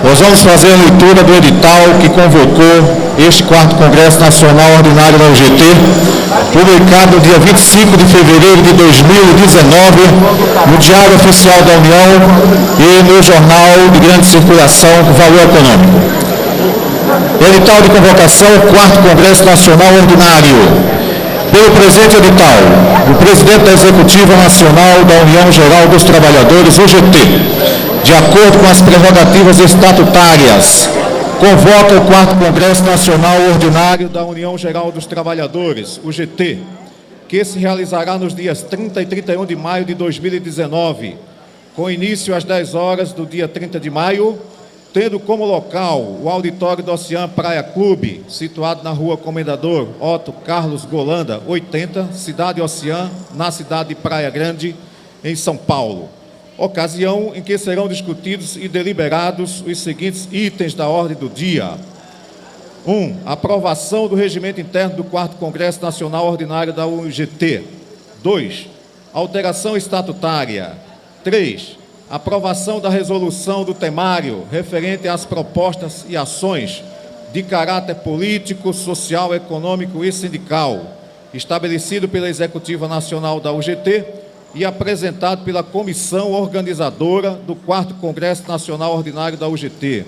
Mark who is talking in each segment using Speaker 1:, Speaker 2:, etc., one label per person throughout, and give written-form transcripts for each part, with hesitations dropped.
Speaker 1: nós vamos fazer a leitura do edital que convocou este 4º Congresso Nacional Ordinário da UGT, publicado no dia 25 de fevereiro de 2019, no Diário Oficial da União e no Jornal de Grande Circulação do Valor Econômico. Edital de convocação, 4º Congresso Nacional Ordinário. Pelo presente edital, o presidente da Executiva Nacional da União Geral dos Trabalhadores, UGT, de acordo com as prerrogativas estatutárias, convoca o 4º Congresso Nacional Ordinário da União Geral dos Trabalhadores, UGT, que se realizará nos dias 30 e 31 de maio de 2019, com início às 10 horas do dia 30 de maio, tendo como local o auditório do Ocean Praia Clube, situado na rua Comendador Otto Carlos Golanda, 80, Cidade Ocean, na cidade de Praia Grande, em São Paulo. Ocasião em que serão discutidos e deliberados os seguintes itens da ordem do dia. 1. Aprovação do regimento interno do 4º Congresso Nacional Ordinário da UGT. 2. Alteração estatutária. 3. Aprovação da resolução do temário referente às propostas e ações de caráter político, social, econômico e sindical, estabelecido pela Executiva Nacional da UGT e apresentado pela Comissão Organizadora do 4º Congresso Nacional Ordinário da UGT.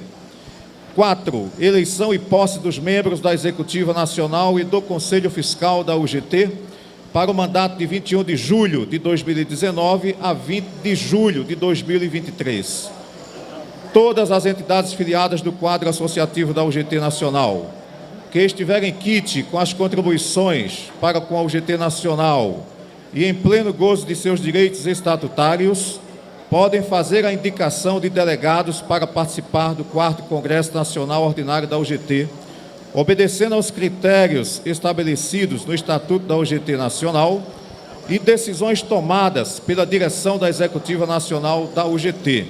Speaker 1: 4. Eleição e posse dos membros da Executiva Nacional e do Conselho Fiscal da UGT, para o mandato de 21 de julho de 2019 a 20 de julho de 2023. Todas as entidades filiadas do quadro associativo da UGT Nacional, que estiverem quite com as contribuições para com a UGT Nacional e em pleno gozo de seus direitos estatutários, podem fazer a indicação de delegados para participar do 4º Congresso Nacional Ordinário da UGT, obedecendo aos critérios estabelecidos no Estatuto da UGT Nacional e decisões tomadas pela direção da Executiva Nacional da UGT.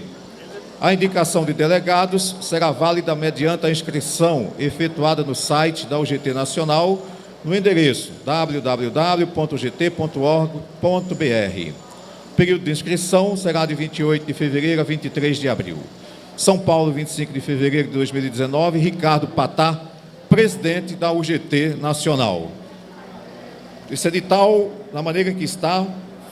Speaker 1: A indicação de delegados será válida mediante a inscrição efetuada no site da UGT Nacional, no endereço www.ugt.org.br. O período de inscrição será de 28 de fevereiro a 23 de abril. São Paulo, 25 de fevereiro de 2019, Ricardo Patá, presidente da UGT Nacional. Esse edital, na maneira que está,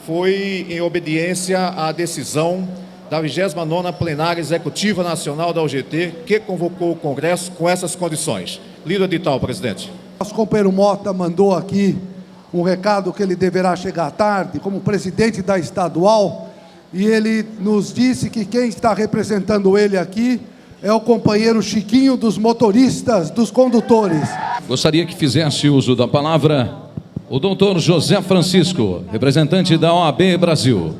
Speaker 1: foi em obediência à decisão da 29ª Plenária Executiva Nacional da UGT, que convocou o Congresso com essas condições. Lido o edital, presidente.
Speaker 2: Nosso companheiro Mota mandou aqui um recado que ele deverá chegar à tarde, como presidente da estadual, e ele nos disse que quem está representando ele aqui é o companheiro Chiquinho dos motoristas, dos condutores.
Speaker 3: Gostaria que fizesse uso da palavra o doutor José Francisco, representante da OAB Brasil.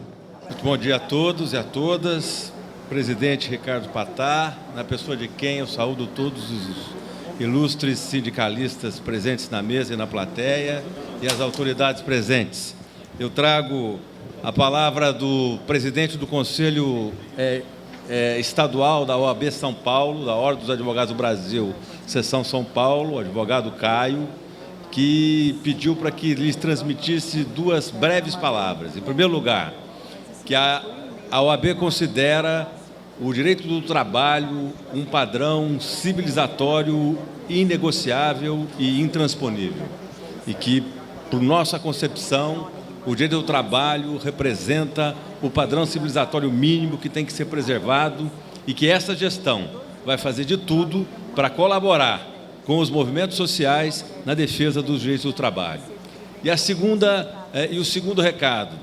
Speaker 4: Muito bom dia a todos e a todas. Presidente Ricardo Patá, na pessoa de quem eu saúdo todos os ilustres sindicalistas presentes na mesa e na plateia e as autoridades presentes. Eu trago a palavra do presidente do Conselho estadual da OAB São Paulo, da Ordem dos Advogados do Brasil, Seção São Paulo, o advogado Caio, que pediu para que lhes transmitisse duas breves palavras. Em primeiro lugar, que a OAB considera o direito do trabalho um padrão civilizatório inegociável e intransponível. E que, por nossa concepção, o direito do trabalho representa o padrão civilizatório mínimo que tem que ser preservado e que essa gestão vai fazer de tudo para colaborar com os movimentos sociais na defesa dos direitos do trabalho. E o segundo recado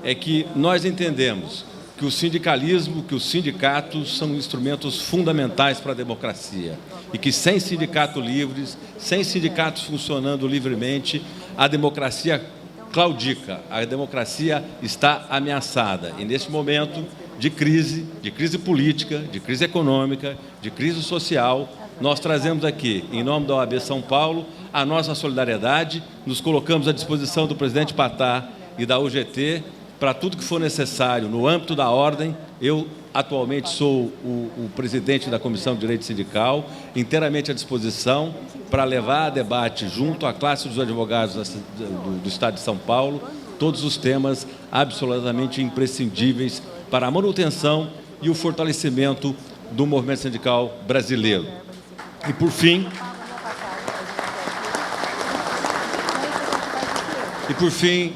Speaker 4: é que nós entendemos que o sindicalismo, que os sindicatos são instrumentos fundamentais para a democracia e que sem sindicatos livres, sem sindicatos funcionando livremente, a democracia claudica, a democracia está ameaçada. E neste momento de crise política, de crise econômica, de crise social, nós trazemos aqui, em nome da OAB São Paulo, a nossa solidariedade, nos colocamos à disposição do presidente Patá e da UGT para tudo que for necessário no âmbito da ordem. Eu, atualmente, sou o presidente da Comissão de Direito Sindical, inteiramente à disposição para levar a debate junto à classe dos advogados do Estado de São Paulo todos os temas absolutamente imprescindíveis para a manutenção e o fortalecimento do movimento sindical brasileiro. E, por fim,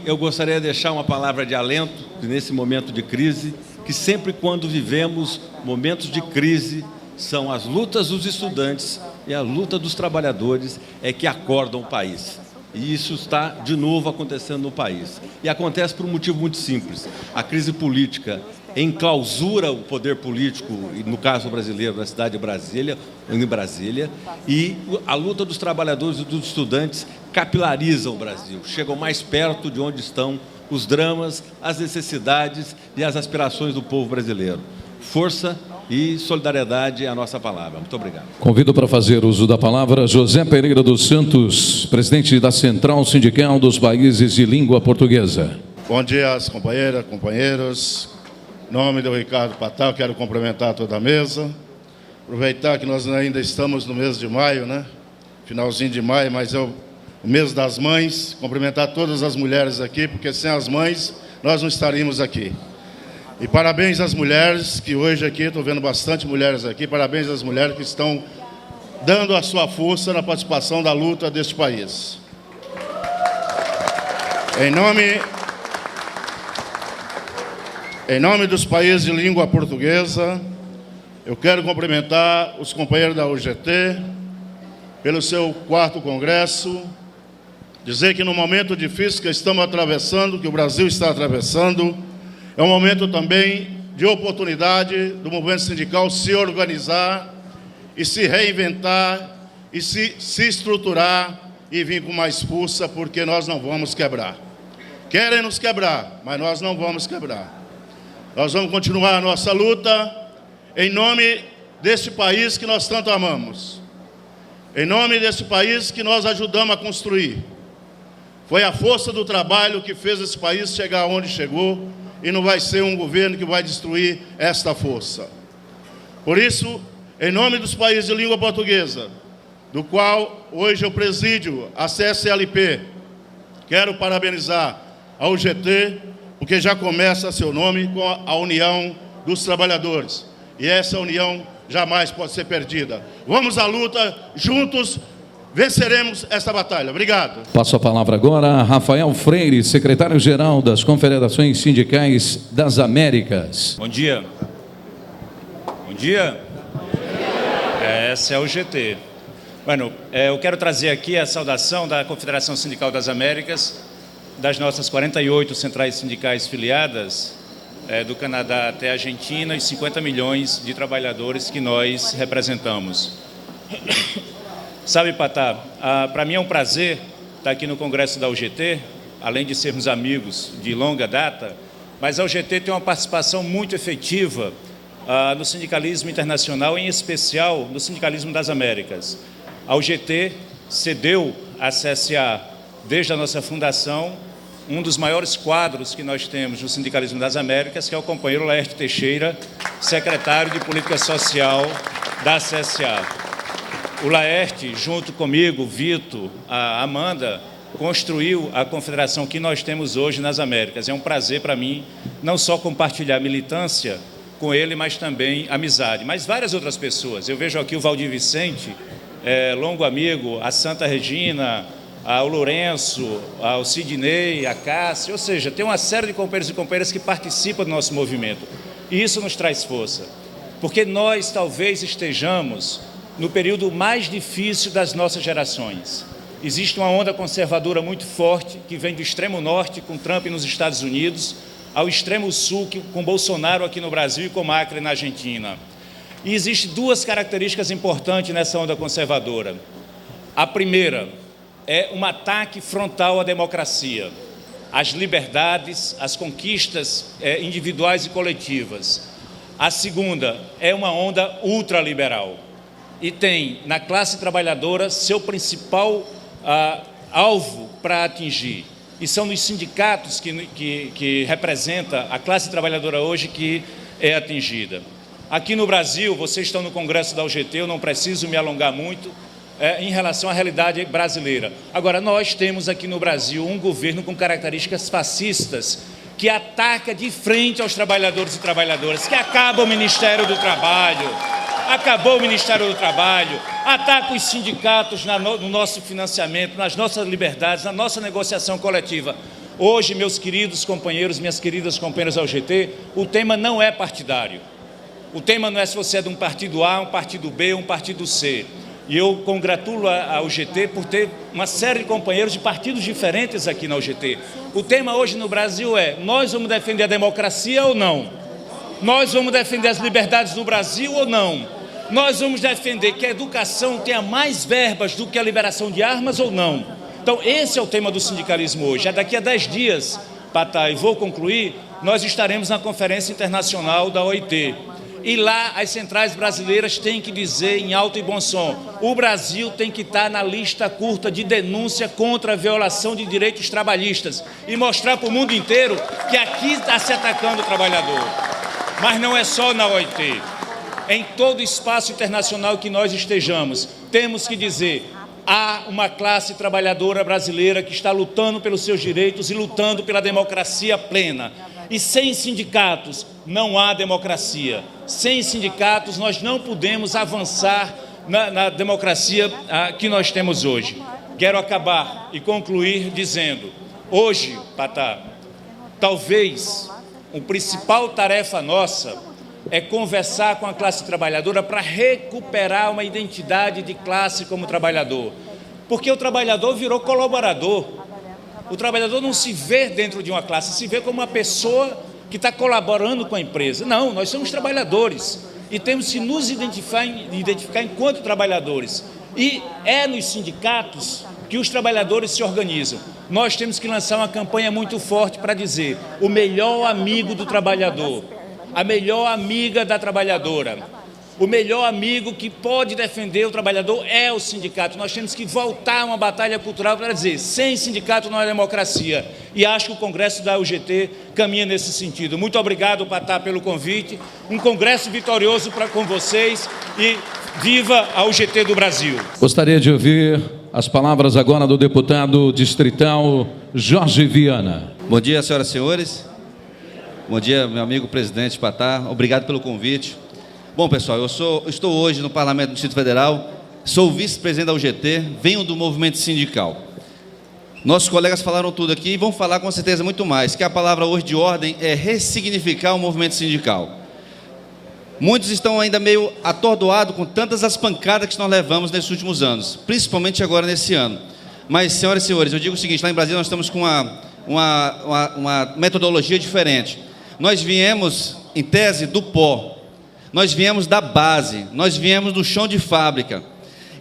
Speaker 4: eu gostaria de deixar uma palavra de alento nesse momento de crise, que sempre quando vivemos momentos de crise, são as lutas dos estudantes e a luta dos trabalhadores que acordam o país. E isso está, de novo, acontecendo no país. E acontece por um motivo muito simples. A crise política enclausura o poder político, no caso brasileiro, na cidade de Brasília, em Brasília, e a luta dos trabalhadores e dos estudantes capilariza o Brasil, chegam mais perto de onde estão os dramas, as necessidades e as aspirações do povo brasileiro. Força e solidariedade é a nossa palavra. Muito obrigado.
Speaker 3: Convido para fazer uso da palavra José Pereira dos Santos, presidente da Central Sindical dos Países de Língua Portuguesa.
Speaker 5: Bom dia, companheiras, companheiros. Em nome do Ricardo Patá, quero cumprimentar toda a mesa. Aproveitar que nós ainda estamos no mês de maio, né? Finalzinho de maio, mas é o mês das mães. Cumprimentar todas as mulheres aqui, porque sem as mães nós não estaríamos aqui. E parabéns às mulheres que hoje aqui, estou vendo bastante mulheres aqui, parabéns às mulheres que estão dando a sua força na participação da luta deste país. Em nome dos países de língua portuguesa, eu quero cumprimentar os companheiros da UGT pelo seu 4º congresso, dizer que no momento difícil que estamos atravessando, que o Brasil está atravessando, é um momento também de oportunidade do movimento sindical se organizar e se reinventar e se estruturar e vir com mais força, porque nós não vamos quebrar. Querem nos quebrar, mas nós não vamos quebrar. Nós vamos continuar a nossa luta em nome deste país que nós tanto amamos. Em nome deste país que nós ajudamos a construir. Foi a força do trabalho que fez esse país chegar onde chegou, e não vai ser um governo que vai destruir esta força. Por isso, em nome dos países de língua portuguesa, do qual hoje eu presido a CSLP, quero parabenizar a UGT, porque já começa seu nome com a União dos Trabalhadores. E essa união jamais pode ser perdida. Vamos à luta, juntos venceremos essa batalha. Obrigado.
Speaker 3: Passo a palavra agora a Rafael Freire, secretário-geral das Confederações Sindicais das Américas.
Speaker 6: Bom dia. Bom dia. Essa é a UGT. Bueno, eu quero trazer aqui a saudação da Confederação Sindical das Américas, das nossas 48 centrais sindicais filiadas, do Canadá até a Argentina, e 50 milhões de trabalhadores que nós representamos. Sabe, Patá, para mim é um prazer estar aqui no Congresso da UGT, além de sermos amigos de longa data, mas a UGT tem uma participação muito efetiva no sindicalismo internacional, em especial no sindicalismo das Américas. A UGT cedeu à CSA, desde a nossa fundação, um dos maiores quadros que nós temos no sindicalismo das Américas, que é o companheiro Laerte Teixeira, secretário de Política Social da CSA. O Laerte, junto comigo, Vitor, a Amanda, construiu a confederação que nós temos hoje nas Américas. É um prazer para mim, não só compartilhar militância com ele, mas também amizade. Mas várias outras pessoas. Eu vejo aqui o Valdir Vicente, longo amigo, a Santa Regina, ao Lourenço, ao Sidney, a Cássia, ou seja, tem uma série de companheiros e companheiras que participam do nosso movimento. E isso nos traz força, porque nós talvez estejamos no período mais difícil das nossas gerações. Existe uma onda conservadora muito forte que vem do extremo norte, com Trump nos Estados Unidos, ao extremo sul, com Bolsonaro aqui no Brasil e com Macri na Argentina. E existem duas características importantes nessa onda conservadora. A primeira é um ataque frontal à democracia, às liberdades, às conquistas individuais e coletivas. A segunda é uma onda ultraliberal e tem na classe trabalhadora seu principal alvo para atingir. E são nos sindicatos que representa a classe trabalhadora hoje que é atingida. Aqui no Brasil, vocês estão no Congresso da UGT, eu não preciso me alongar muito em relação à realidade brasileira. Agora, nós temos aqui no Brasil um governo com características fascistas, que ataca de frente aos trabalhadores e trabalhadoras, que acaba o Ministério do Trabalho, acabou o Ministério do Trabalho, ataca os sindicatos no nosso financiamento, nas nossas liberdades, na nossa negociação coletiva. Hoje, meus queridos companheiros, minhas queridas companheiras da UGT, o tema não é partidário. O tema não é se você é de um partido A, um partido B, um partido C. E eu congratulo a UGT por ter uma série de companheiros de partidos diferentes aqui na UGT. O tema hoje no Brasil é: nós vamos defender a democracia ou não? Nós vamos defender as liberdades no Brasil ou não? Nós vamos defender que a educação tenha mais verbas do que a liberação de armas ou não? Então, esse é o tema do sindicalismo hoje. Daqui a 10 dias, Patá, e vou concluir, nós estaremos na Conferência Internacional da OIT. E lá as centrais brasileiras têm que dizer em alto e bom som: o Brasil tem que estar na lista curta de denúncia contra a violação de direitos trabalhistas e mostrar para o mundo inteiro que aqui está se atacando o trabalhador. Mas não é só na OIT. Em todo espaço internacional que nós estejamos, temos que dizer: há uma classe trabalhadora brasileira que está lutando pelos seus direitos e lutando pela democracia plena. E sem sindicatos não há democracia. Sem sindicatos nós não podemos avançar na democracia que nós temos hoje. Quero acabar e concluir dizendo: hoje, Patá, talvez a principal tarefa nossa é conversar com a classe trabalhadora para recuperar uma identidade de classe como trabalhador. Porque o trabalhador virou colaborador. O trabalhador não se vê dentro de uma classe, se vê como uma pessoa que está colaborando com a empresa. Não, nós somos trabalhadores e temos que nos identificar enquanto trabalhadores. E é nos sindicatos que os trabalhadores se organizam. Nós temos que lançar uma campanha muito forte para dizer: o melhor amigo do trabalhador, a melhor amiga da trabalhadora, o melhor amigo que pode defender o trabalhador é o sindicato. Nós temos que voltar a uma batalha cultural para dizer: sem sindicato não há democracia. E acho que o Congresso da UGT caminha nesse sentido. Muito obrigado, Patá, pelo convite. Um congresso vitorioso com vocês e viva a UGT do Brasil.
Speaker 3: Gostaria de ouvir as palavras agora do deputado distrital Jorge Viana.
Speaker 7: Bom dia, senhoras e senhores. Bom dia, meu amigo presidente Patá. Obrigado pelo convite. Bom, pessoal, estou hoje no Parlamento do Distrito Federal, sou vice-presidente da UGT, venho do movimento sindical. Nossos colegas falaram tudo aqui e vão falar com certeza muito mais, que a palavra hoje de ordem é ressignificar o movimento sindical. Muitos estão ainda meio atordoados com tantas as pancadas que nós levamos nesses últimos anos, principalmente agora nesse ano. Mas, senhoras e senhores, eu digo o seguinte: lá em Brasília nós estamos com uma metodologia diferente. Nós viemos, em tese, do pó. Nós viemos da base, nós viemos do chão de fábrica.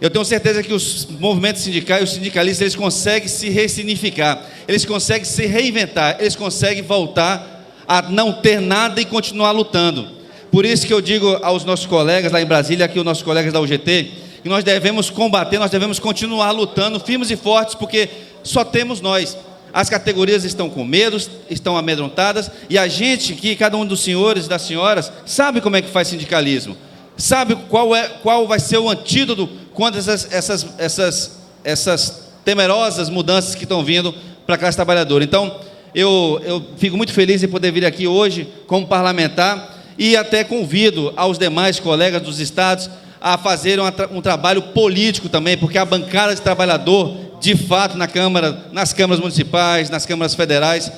Speaker 7: Eu tenho certeza que os movimentos sindicais, os sindicalistas, eles conseguem se ressignificar, eles conseguem se reinventar, eles conseguem voltar a não ter nada e continuar lutando. Por isso que eu digo aos nossos colegas lá em Brasília, aqui os nossos colegas da UGT, que nós devemos combater, nós devemos continuar lutando firmes e fortes, porque só temos nós. As categorias estão com medo, estão amedrontadas, e a gente, que cada um dos senhores e das senhoras, sabe como é que faz sindicalismo, sabe qual vai ser o antídoto contra essas temerosas mudanças que estão vindo para a classe trabalhadora. Então, eu fico muito feliz em poder vir aqui hoje como parlamentar e até convido aos demais colegas dos estados a fazer um trabalho político também, porque a bancada de trabalhador, de fato, nas câmaras municipais, nas câmaras federais,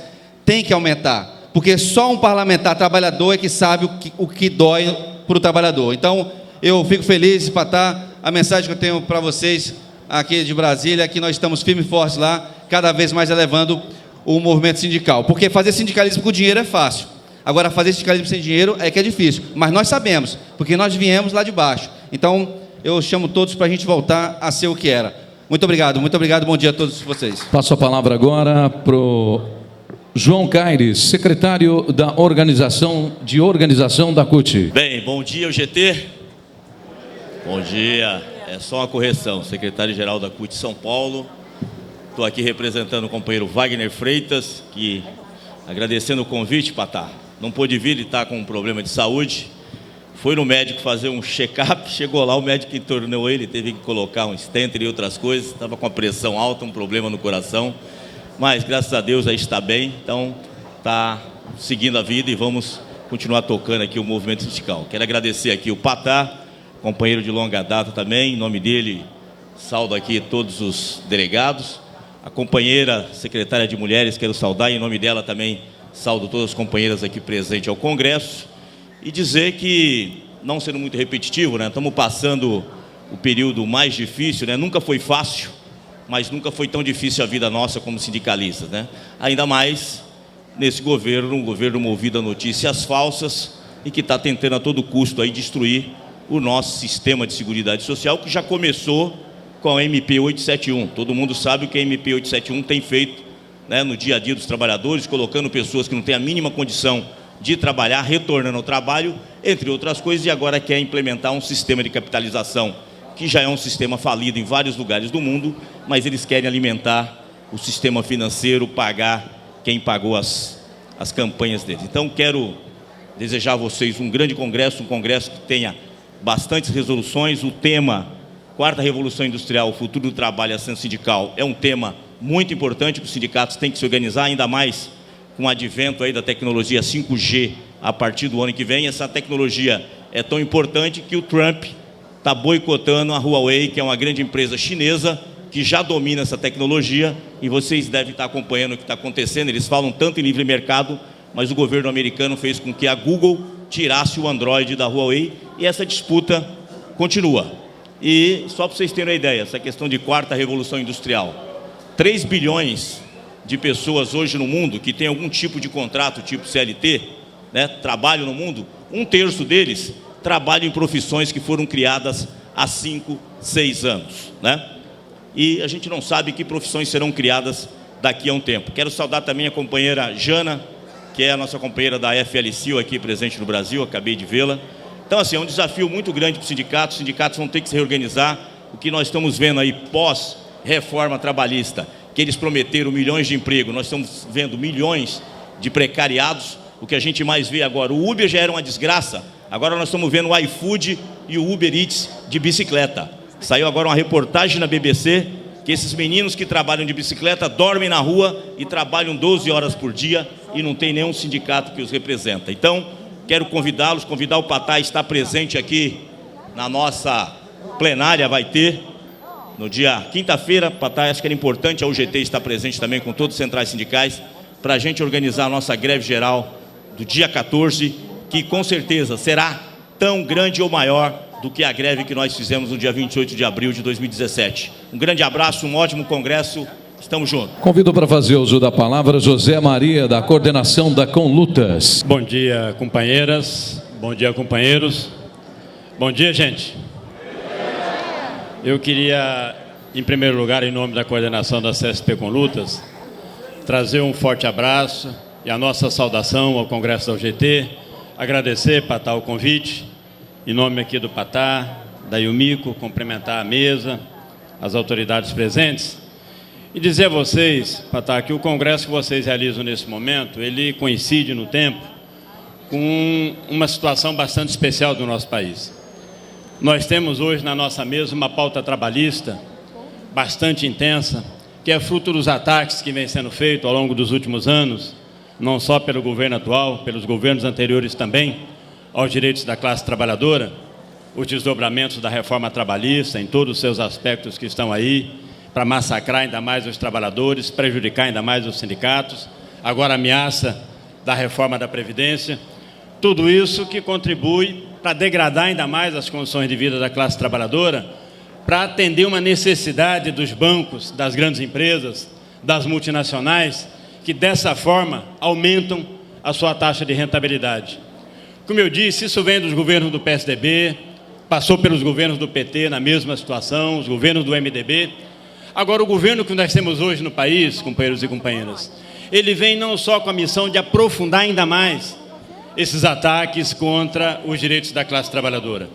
Speaker 7: tem que aumentar, porque só um parlamentar trabalhador é que sabe o que dói para o trabalhador. Então, eu fico feliz, Patá, a mensagem que eu tenho para vocês aqui de Brasília é que nós estamos firmes e fortes lá, cada vez mais elevando o movimento sindical, porque fazer sindicalismo com dinheiro é fácil, agora fazer sindicalismo sem dinheiro é que é difícil, mas nós sabemos, porque nós viemos lá de baixo. Então, eu chamo todos para a gente voltar a ser o que era. Muito obrigado, bom dia a todos vocês.
Speaker 3: Passo a palavra agora para o João Caires, secretário da organização da CUT.
Speaker 8: Bem, bom dia, UGT. Bom dia, é só uma correção, secretário-geral da CUT São Paulo. Estou aqui representando o companheiro Wagner Freitas, que, agradecendo o convite, Patá, não pôde vir, ele está com um problema de saúde. Foi no médico fazer um check-up, chegou lá, o médico internou ele, teve que colocar um stenter e outras coisas, estava com a pressão alta, um problema no coração, mas graças a Deus aí está bem, então está seguindo a vida e vamos continuar tocando aqui o movimento sindical. Quero agradecer aqui o Patá companheiro de longa data também, em nome dele, saúdo aqui todos os delegados. A companheira secretária de Mulheres, quero saudar, em nome dela também saúdo todas as companheiras aqui presentes ao Congresso. E dizer que, não sendo muito repetitivo, né, estamos passando o período mais difícil, né, nunca foi fácil, mas nunca foi tão difícil a vida nossa como sindicalistas, né? Ainda mais nesse governo, um governo movido a notícias falsas e que está tentando a todo custo aí destruir o nosso sistema de seguridade social, que já começou com a MP 871. Todo mundo sabe o que a MP 871 tem feito, né, no dia a dia dos trabalhadores, colocando pessoas que não têm a mínima condição de trabalhar, retornando ao trabalho, entre outras coisas, e agora quer implementar um sistema de capitalização, que já é um sistema falido em vários lugares do mundo, mas eles querem alimentar o sistema financeiro, pagar quem pagou as campanhas deles. Então, quero desejar a vocês um grande congresso, um congresso que tenha bastantes resoluções. O tema, Quarta Revolução Industrial, o futuro do trabalho e a ação sindical, é um tema muito importante, que os sindicatos têm que se organizar, ainda mais com o advento aí da tecnologia 5G a partir do ano que vem. Essa tecnologia é tão importante que o Trump está boicotando a Huawei, que é uma grande empresa chinesa que já domina essa tecnologia, e vocês devem estar acompanhando o que está acontecendo. Eles falam tanto em livre mercado, mas o governo americano fez com que a Google tirasse o Android da Huawei, e essa disputa continua. E só para vocês terem uma ideia, essa questão de quarta revolução industrial, 3 bilhões de pessoas hoje no mundo que têm algum tipo de contrato, tipo CLT, né, trabalho no mundo, 1/3 deles trabalham em profissões que foram criadas há 5, 6 anos, né? E a gente não sabe que profissões serão criadas daqui a um tempo. Quero saudar também a companheira Jana, que é a nossa companheira da FLCIO aqui presente no Brasil, acabei de vê-la. Então, assim, é um desafio muito grande para os sindicatos vão ter que se reorganizar. O que nós estamos vendo aí pós-reforma trabalhista, que eles prometeram milhões de emprego, nós estamos vendo milhões de precariados. O que a gente mais vê agora, o Uber já era uma desgraça, agora nós estamos vendo o iFood e o Uber Eats de bicicleta. Saiu agora uma reportagem na BBC que esses meninos que trabalham de bicicleta dormem na rua e trabalham 12 horas por dia e não tem nenhum sindicato que os representa. Então, quero convidá-los, convidar o Patá a estar presente aqui na nossa plenária, vai ter no dia quinta-feira. Patá, acho que era importante a UGT estar presente também com todos os centrais sindicais, para a gente organizar a nossa greve geral do dia 14, que com certeza será tão grande ou maior do que a greve que nós fizemos no dia 28 de abril de 2017. Um grande abraço, um ótimo congresso, estamos juntos.
Speaker 3: Convido para fazer uso da palavra José Maria, da coordenação da Conlutas.
Speaker 9: Bom dia, companheiras, bom dia, companheiros, bom dia, gente. Eu queria, em primeiro lugar, em nome da coordenação da CSP Conlutas, trazer um forte abraço e a nossa saudação ao Congresso da UGT, agradecer, Patá, o convite, em nome aqui do Patá, da Yumico, cumprimentar a mesa, as autoridades presentes, e dizer a vocês, Patá, que o congresso que vocês realizam nesse momento, ele coincide no tempo com uma situação bastante especial do nosso país. Nós temos hoje na nossa mesa uma pauta trabalhista bastante intensa, que é fruto dos ataques que vem sendo feitos ao longo dos últimos anos, não só pelo governo atual, pelos governos anteriores também, aos direitos da classe trabalhadora, os desdobramentos da reforma trabalhista em todos os seus aspectos que estão aí, para massacrar ainda mais os trabalhadores, prejudicar ainda mais os sindicatos, agora a ameaça da reforma da Previdência, tudo isso que contribui para degradar ainda mais as condições de vida da classe trabalhadora, para atender uma necessidade dos bancos, das grandes empresas, das multinacionais, que dessa forma aumentam a sua taxa de rentabilidade. Como eu disse, isso vem dos governos do PSDB, passou pelos governos do PT na mesma situação, os governos do MDB. Agora, o governo que nós temos hoje no país, companheiros e companheiras, ele vem não só com a missão de aprofundar ainda mais esses ataques contra os direitos da classe trabalhadora.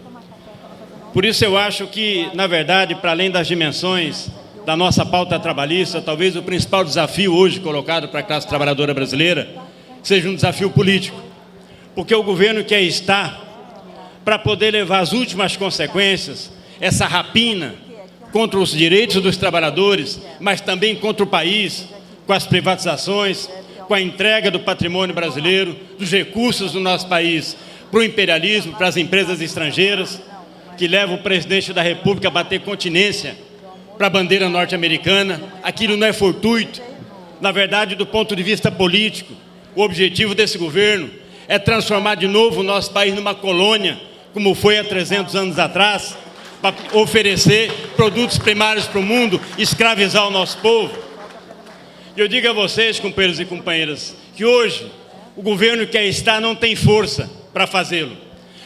Speaker 9: Por isso eu acho que, na verdade, para além das dimensões da nossa pauta trabalhista, talvez o principal desafio hoje colocado para a classe trabalhadora brasileira seja um desafio político. Porque o governo quer estar para poder levar as últimas consequências, essa rapina contra os direitos dos trabalhadores, mas também contra o país, com as privatizações, com a entrega do patrimônio brasileiro, dos recursos do nosso país para o imperialismo, para as empresas estrangeiras, que leva o presidente da República a bater continência para a bandeira norte-americana. Aquilo não é fortuito. Na verdade, do ponto de vista político, o objetivo desse governo é transformar de novo o nosso país numa colônia, como foi há 300 anos atrás, para oferecer produtos primários para o mundo, escravizar o nosso povo. E eu digo a vocês, companheiros e companheiras, que hoje o governo que aí está não tem força para fazê-lo.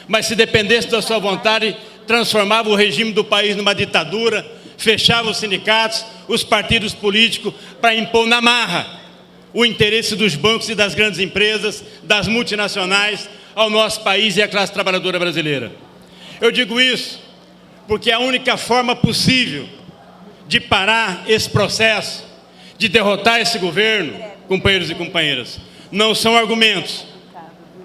Speaker 9: Mas se dependesse da sua vontade, transformava o regime do país numa ditadura, fechava os sindicatos, os partidos políticos, para impor na marra o interesse dos bancos e das grandes empresas, das multinacionais, ao nosso país e à classe trabalhadora brasileira. Eu digo isso porque é a única forma possível de parar esse processo, de derrotar esse governo, companheiros e companheiras. Não são argumentos.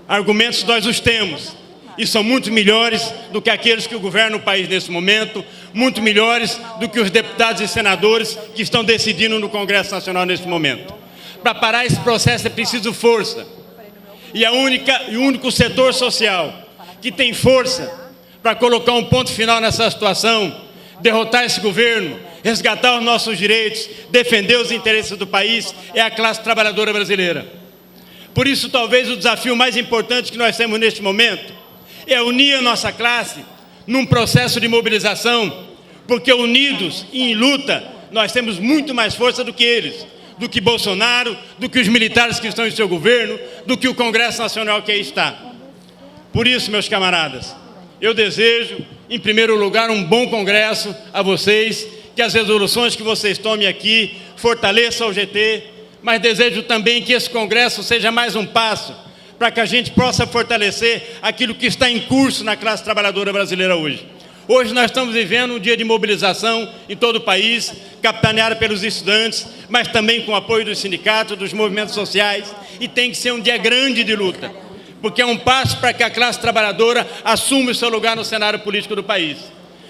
Speaker 9: Argumentos nós os temos, e são muito melhores do que aqueles que governam o país nesse momento, muito melhores do que os deputados e senadores que estão decidindo no Congresso Nacional nesse momento. Para parar esse processo é preciso força. E o único setor social que tem força para colocar um ponto final nessa situação, derrotar esse governo, resgatar os nossos direitos, defender os interesses do país, é a classe trabalhadora brasileira. Por isso, talvez o desafio mais importante que nós temos neste momento é unir a nossa classe num processo de mobilização, porque unidos e em luta, nós temos muito mais força do que eles, do que Bolsonaro, do que os militares que estão em seu governo, do que o Congresso Nacional que aí está. Por isso, meus camaradas, eu desejo, em primeiro lugar, um bom congresso a vocês, que as resoluções que vocês tomem aqui fortaleçam o GT, mas desejo também que esse congresso seja mais um passo para que a gente possa fortalecer aquilo que está em curso na classe trabalhadora brasileira hoje. Hoje nós estamos vivendo um dia de mobilização em todo o país, capitaneado pelos estudantes, mas também com o apoio dos sindicatos, dos movimentos sociais, e tem que ser um dia grande de luta, porque é um passo para que a classe trabalhadora assuma o seu lugar no cenário político do país.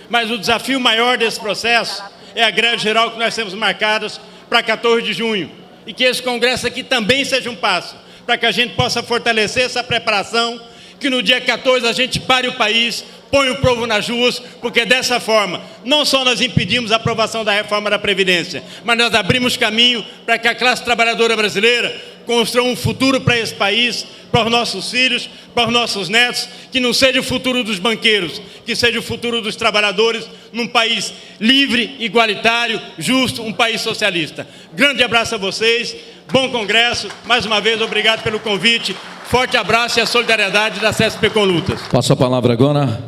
Speaker 9: Mas o desafio maior desse processo é a greve geral que nós temos marcadas para 14 de junho, e que esse congresso aqui também seja um passo, para que a gente possa fortalecer essa preparação, que no dia 14 a gente pare o país, põe o povo nas ruas, porque dessa forma, não só nós impedimos a aprovação da reforma da Previdência, mas nós abrimos caminho para que a classe trabalhadora brasileira construa um futuro para esse país, para os nossos filhos, para os nossos netos, que não seja o futuro dos banqueiros, que seja o futuro dos trabalhadores, num país livre, igualitário, justo, um país socialista. Grande abraço a vocês, bom congresso, mais uma vez obrigado pelo convite, forte abraço e a solidariedade da CSP com Lutas.
Speaker 3: Passo a palavra agora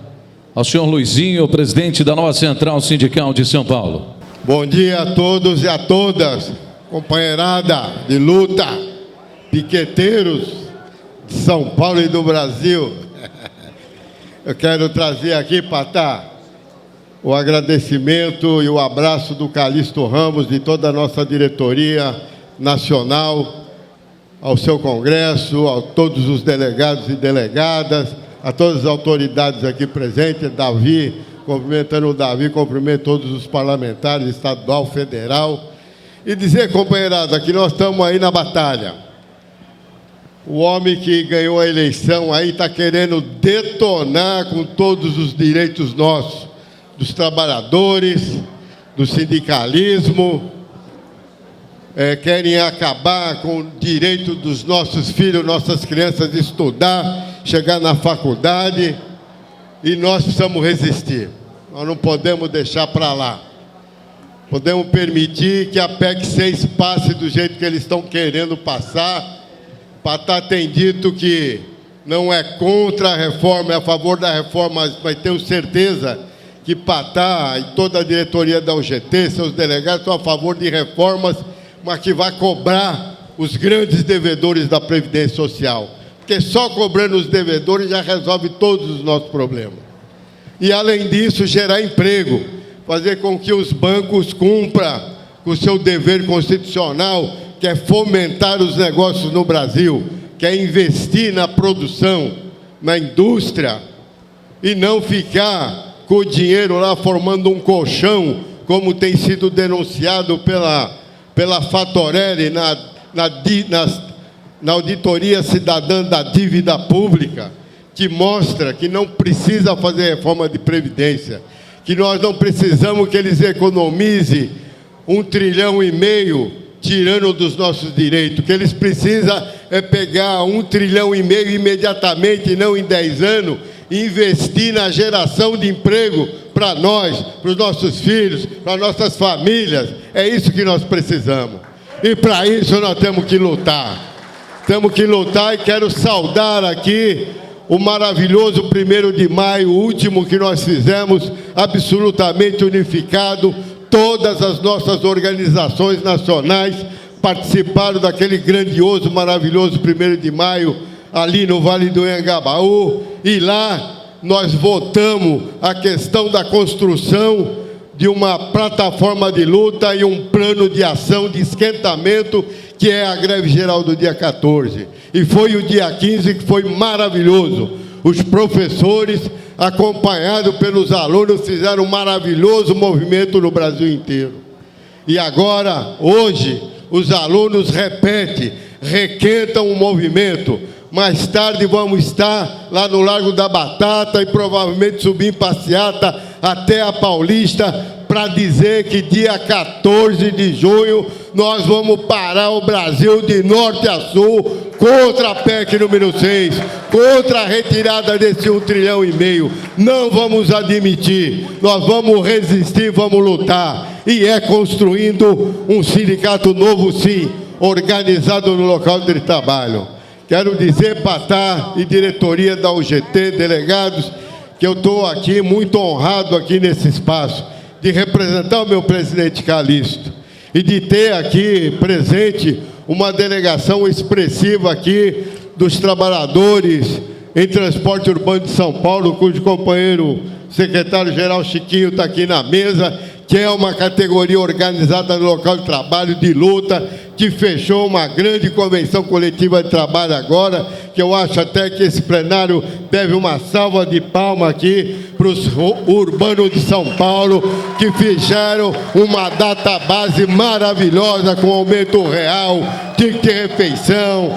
Speaker 3: ao senhor Luizinho, presidente da nova Central Sindical de São Paulo.
Speaker 10: Bom dia a todos e a todas, companheirada de luta, piqueteiros de São Paulo e do Brasil. Eu quero trazer aqui, Patá, o agradecimento e o abraço do Calixto Ramos, de toda a nossa diretoria nacional, ao seu congresso, a todos os delegados e delegadas, a todas as autoridades aqui presentes, Davi, cumprimentando o Davi, cumprimento todos os parlamentares, estadual, federal, e dizer, companheirada, que nós estamos aí na batalha. O homem que ganhou a eleição aí está querendo detonar com todos os direitos nossos, dos trabalhadores, do sindicalismo, querem acabar com o direito dos nossos filhos, nossas crianças de estudar, chegar na faculdade, e nós precisamos resistir. Nós não podemos deixar para lá. Podemos permitir que a PEC 6 passe do jeito que eles estão querendo passar. Patá tem dito que não é contra a reforma, é a favor da reforma, mas tenho certeza que Patá e toda a diretoria da UGT, seus delegados, estão a favor de reformas, mas que vai cobrar os grandes devedores da Previdência Social. Porque só cobrando os devedores já resolve todos os nossos problemas. E, além disso, gerar emprego, fazer com que os bancos cumpram com o seu dever constitucional, que é fomentar os negócios no Brasil, que é investir na produção, na indústria, e não ficar com o dinheiro lá formando um colchão, como tem sido denunciado pela Fatorelli na Auditoria Cidadã da Dívida Pública, que mostra que não precisa fazer reforma de previdência, que nós não precisamos que eles economizem 1,5 trilhão tirando dos nossos direitos, que eles precisam é pegar 1,5 trilhão imediatamente, e não em 10 anos, e investir na geração de emprego para nós, para os nossos filhos, para nossas famílias. É isso que nós precisamos. E para isso nós temos que lutar. Temos que lutar, e quero saudar aqui o maravilhoso 1º de maio, o último que nós fizemos, absolutamente unificado. Todas as nossas organizações nacionais participaram daquele grandioso, maravilhoso 1º de maio, ali no Vale do Anhangabaú, e lá nós votamos a questão da construção de uma plataforma de luta e um plano de ação de esquentamento, que é a greve geral do dia 14. E foi o dia 15 que foi maravilhoso. Os professores, acompanhados pelos alunos, fizeram um maravilhoso movimento no Brasil inteiro. E agora, hoje, os alunos requentam o movimento. Mais tarde vamos estar lá no Largo da Batata e provavelmente subir em passeata até a Paulista, para dizer que dia 14 de junho nós vamos parar o Brasil de norte a sul contra a PEC número 6, contra a retirada desse 1,5 trilhão. Não vamos admitir, nós vamos resistir, vamos lutar, e é construindo um sindicato novo, sim, organizado no local de trabalho. Quero dizer, Patá e diretoria da UGT, delegados, que eu estou aqui muito honrado aqui nesse espaço, de representar o meu presidente Calixto e de ter aqui presente uma delegação expressiva aqui dos trabalhadores em transporte urbano de São Paulo, cujo companheiro secretário-geral Chiquinho está aqui na mesa, que é uma categoria organizada no local de trabalho, de luta, que fechou uma grande convenção coletiva de trabalho agora, que eu acho até que esse plenário deve uma salva de palmas aqui para os urbanos de São Paulo, que fizeram uma data base maravilhosa, com aumento real, tinha que ter refeição,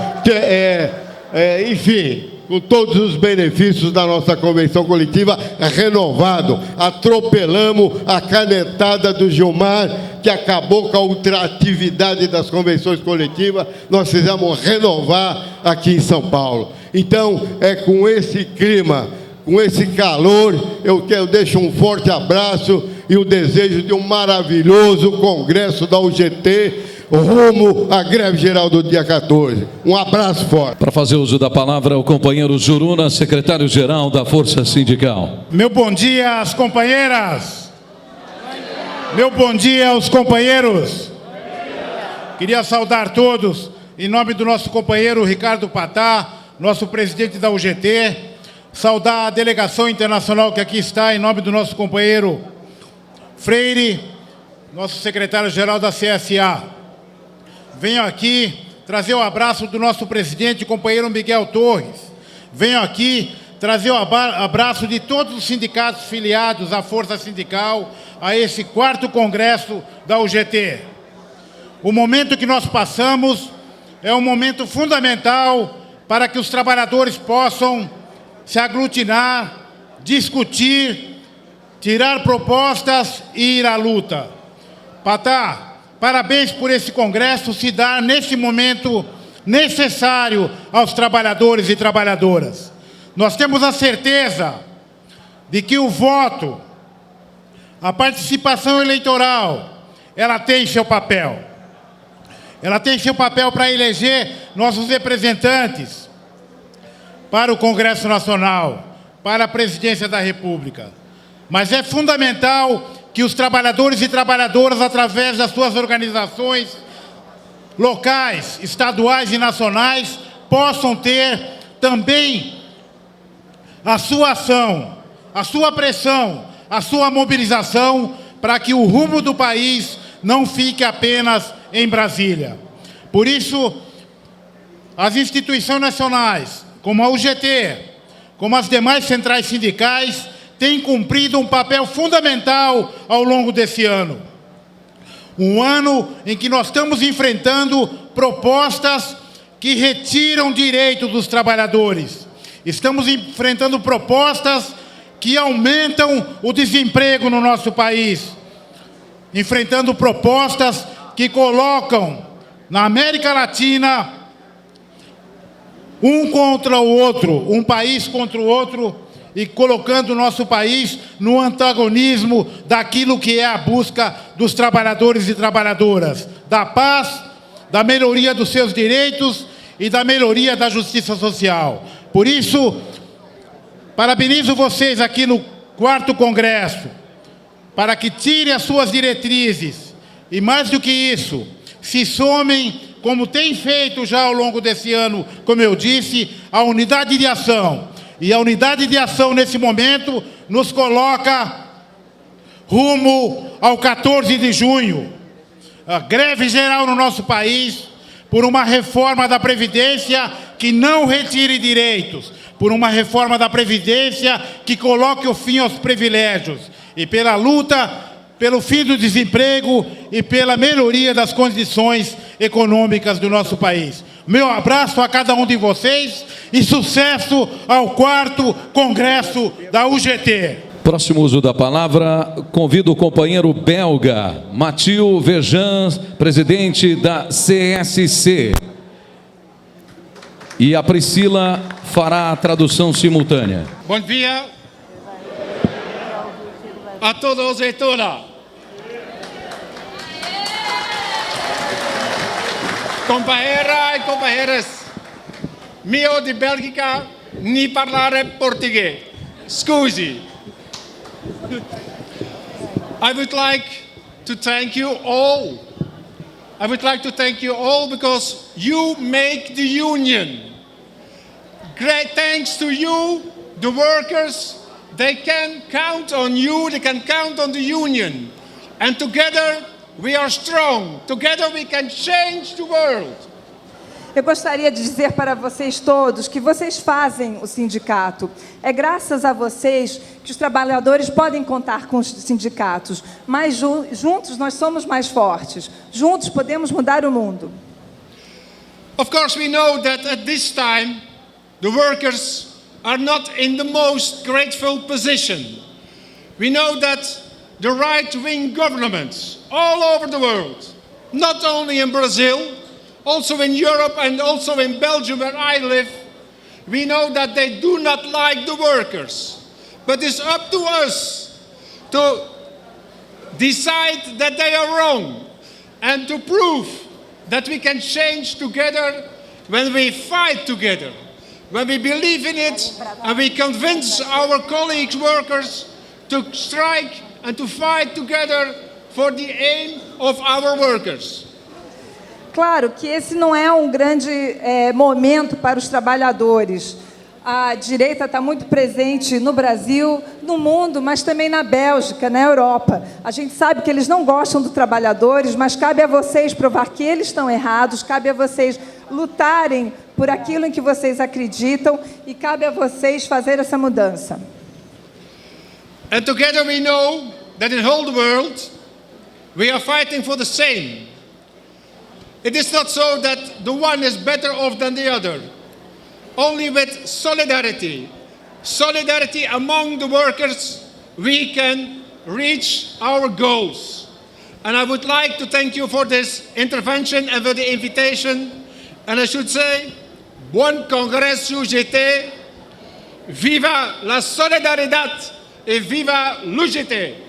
Speaker 10: enfim, com todos os benefícios da nossa convenção coletiva renovado. Atropelamos a canetada do Gilmar, que acabou com a ultratividade das convenções coletivas. Nós fizemos renovar aqui em São Paulo. Então, é com esse clima, com esse calor, eu deixo um forte abraço e o desejo de um maravilhoso congresso da UGT, rumo à greve geral do dia 14. Um abraço forte.
Speaker 3: Para fazer uso da palavra, o companheiro Juruna, secretário-geral da Força Sindical.
Speaker 11: Meu bom dia às companheiras. Meu bom dia aos companheiros. Queria saudar todos, em nome do nosso companheiro Ricardo Patá, nosso presidente da UGT, saudar a delegação internacional que aqui está, em nome do nosso companheiro Freire, nosso secretário-geral da CSA. Venho aqui trazer o abraço do nosso presidente, companheiro Miguel Torres. Venho aqui trazer o abraço de todos os sindicatos filiados à Força Sindical, a esse 4º Congresso da UGT. O momento que nós passamos é um momento fundamental para que os trabalhadores possam se aglutinar, discutir, tirar propostas e ir à luta. Patá, parabéns por esse congresso se dar nesse momento necessário aos trabalhadores e trabalhadoras. Nós temos a certeza de que o voto, a participação eleitoral, ela tem seu papel. Ela tem seu papel para eleger nossos representantes para o Congresso Nacional, para a Presidência da República. Mas é fundamental que os trabalhadores e trabalhadoras, através das suas organizações locais, estaduais e nacionais, possam ter também a sua ação, a sua pressão, a sua mobilização, para que o rumo do país não fique apenas em Brasília. Por isso, as instituições nacionais, como a UGT, como as demais centrais sindicais, têm cumprido um papel fundamental ao longo desse ano. Um ano em que nós estamos enfrentando propostas que retiram direitos dos trabalhadores Estamos enfrentando propostas que aumentam o desemprego no nosso país. Enfrentando propostas que colocam na América Latina um contra o outro, um país contra o outro, e colocando o nosso país no antagonismo daquilo que é a busca dos trabalhadores e trabalhadoras, da paz, da melhoria dos seus direitos e da melhoria da justiça social. Por isso, parabenizo vocês aqui no 4º Congresso, para que tirem as suas diretrizes e, mais do que isso, se somem, como tem feito já ao longo desse ano, como eu disse, a unidade de ação. E a unidade de ação, nesse momento, nos coloca rumo ao 14 de junho. A greve geral no nosso país, por uma reforma da Previdência que não retire direitos, por uma reforma da Previdência que coloque o fim aos privilégios, e pela luta pelo fim do desemprego e pela melhoria das condições econômicas do nosso país. Meu abraço a cada um de vocês e sucesso ao 4º Congresso da UGT.
Speaker 3: Próximo uso da palavra, convido o companheiro belga, Mathieu Verjean, presidente da CSC. E a Priscila fará a tradução simultânea.
Speaker 12: Bom dia a todos e todas. Companheiras e companheiros, mio de Bélgica, ni parlare português. Scusi. I would like to thank you all. I would like to thank you all because you make the union. Great thanks to you, the workers. They can count on you, they can count on the union. And together we are strong. Together we can change the world.
Speaker 13: Eu gostaria de dizer para vocês todos que vocês fazem o sindicato. É graças a vocês que os trabalhadores podem contar com os sindicatos. Mas juntos nós somos mais fortes. Juntos podemos mudar o mundo.
Speaker 12: Of course we know that at this time the workers are not in the most grateful position. We know that the right-wing governments all over the world, not only in Brazil, also in Europe and also in Belgium where I live, we know that they do not like the workers. But it's up to us to decide that they are wrong and to prove that we can change together when we fight together. When we believe in it and we convince our colleagues, workers, to strike and to fight together for the aim of our workers.
Speaker 13: Claro que esse não é um grande momento para os trabalhadores. A direita está muito presente no Brasil, no mundo, mas também na Bélgica, na Europa. A gente sabe que eles não gostam dos trabalhadores, mas cabe a vocês provar que eles estão errados, cabe a vocês lutarem por aquilo em que vocês acreditam e cabe a vocês fazer essa mudança.
Speaker 12: And together we know that in whole world we are fighting for the same. It is not so that the one is better off than the other. Only with solidarity, solidarity among the workers, we can reach our goals. And I would like to thank you for this intervention and for the invitation. And I should say, Bon Congrès UGT, viva la solidaridad et viva l'UGT.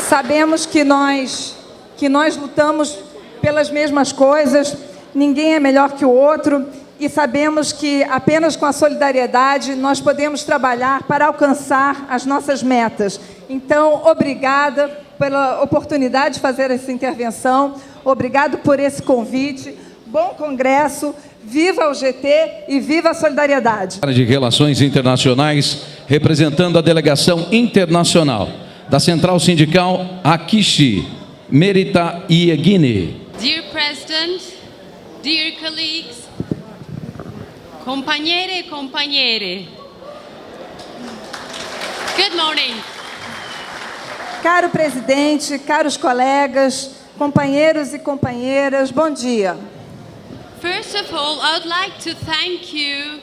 Speaker 13: Sabemos que nós lutamos pelas mesmas coisas, ninguém é melhor que o outro, e sabemos que apenas com a solidariedade nós podemos trabalhar para alcançar as nossas metas. Então, obrigada pela oportunidade de fazer essa intervenção, obrigado por esse convite, bom congresso, viva o GT e viva a solidariedade.
Speaker 3: De Relações Internacionais, representando a delegação internacional da Central Sindical Akishi, Merita Iegini.
Speaker 14: Dear President, dear colleagues, compañere e compañere, good morning.
Speaker 13: Caro presidente, caros colegas, companheiros e companheiras, bom dia.
Speaker 14: First of all, I would like to thank you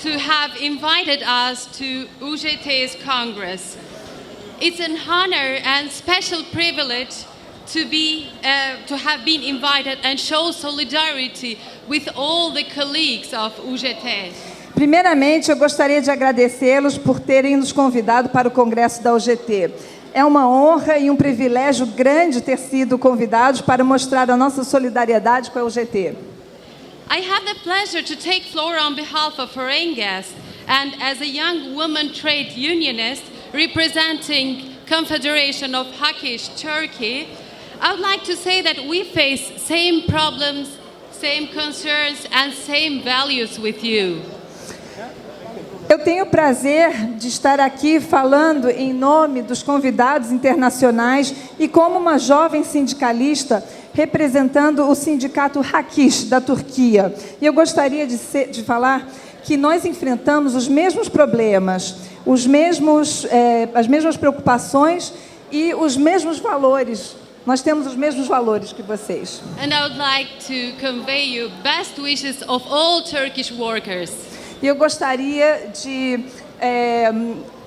Speaker 14: to have invited us to UGT's Congress. It's an honor and special privilege to have been invited and show solidarity with all the colleagues of UGT.
Speaker 13: Primeiramente, eu gostaria de agradecê-los por terem nos convidado para o Congresso da UGT. É uma honra e um privilégio grande ter sido convidados para mostrar a nossa solidariedade com a UGT.
Speaker 14: I have the pleasure to take floor on behalf of Orangas, and as a young woman trade unionist representing Confederation of Hakish Turkey, I would like to say that we face same problems, same concerns and same values with you.
Speaker 13: Eu tenho o prazer de estar aqui falando em nome dos convidados internacionais e como uma jovem sindicalista representando o sindicato Hakish da Turquia. E eu gostaria de falar que nós enfrentamos os mesmos problemas, as mesmas preocupações e os mesmos valores. Nós temos os mesmos valores que vocês.
Speaker 14: And I would like to convey you best wishes of all Turkish workers.
Speaker 13: E eu gostaria de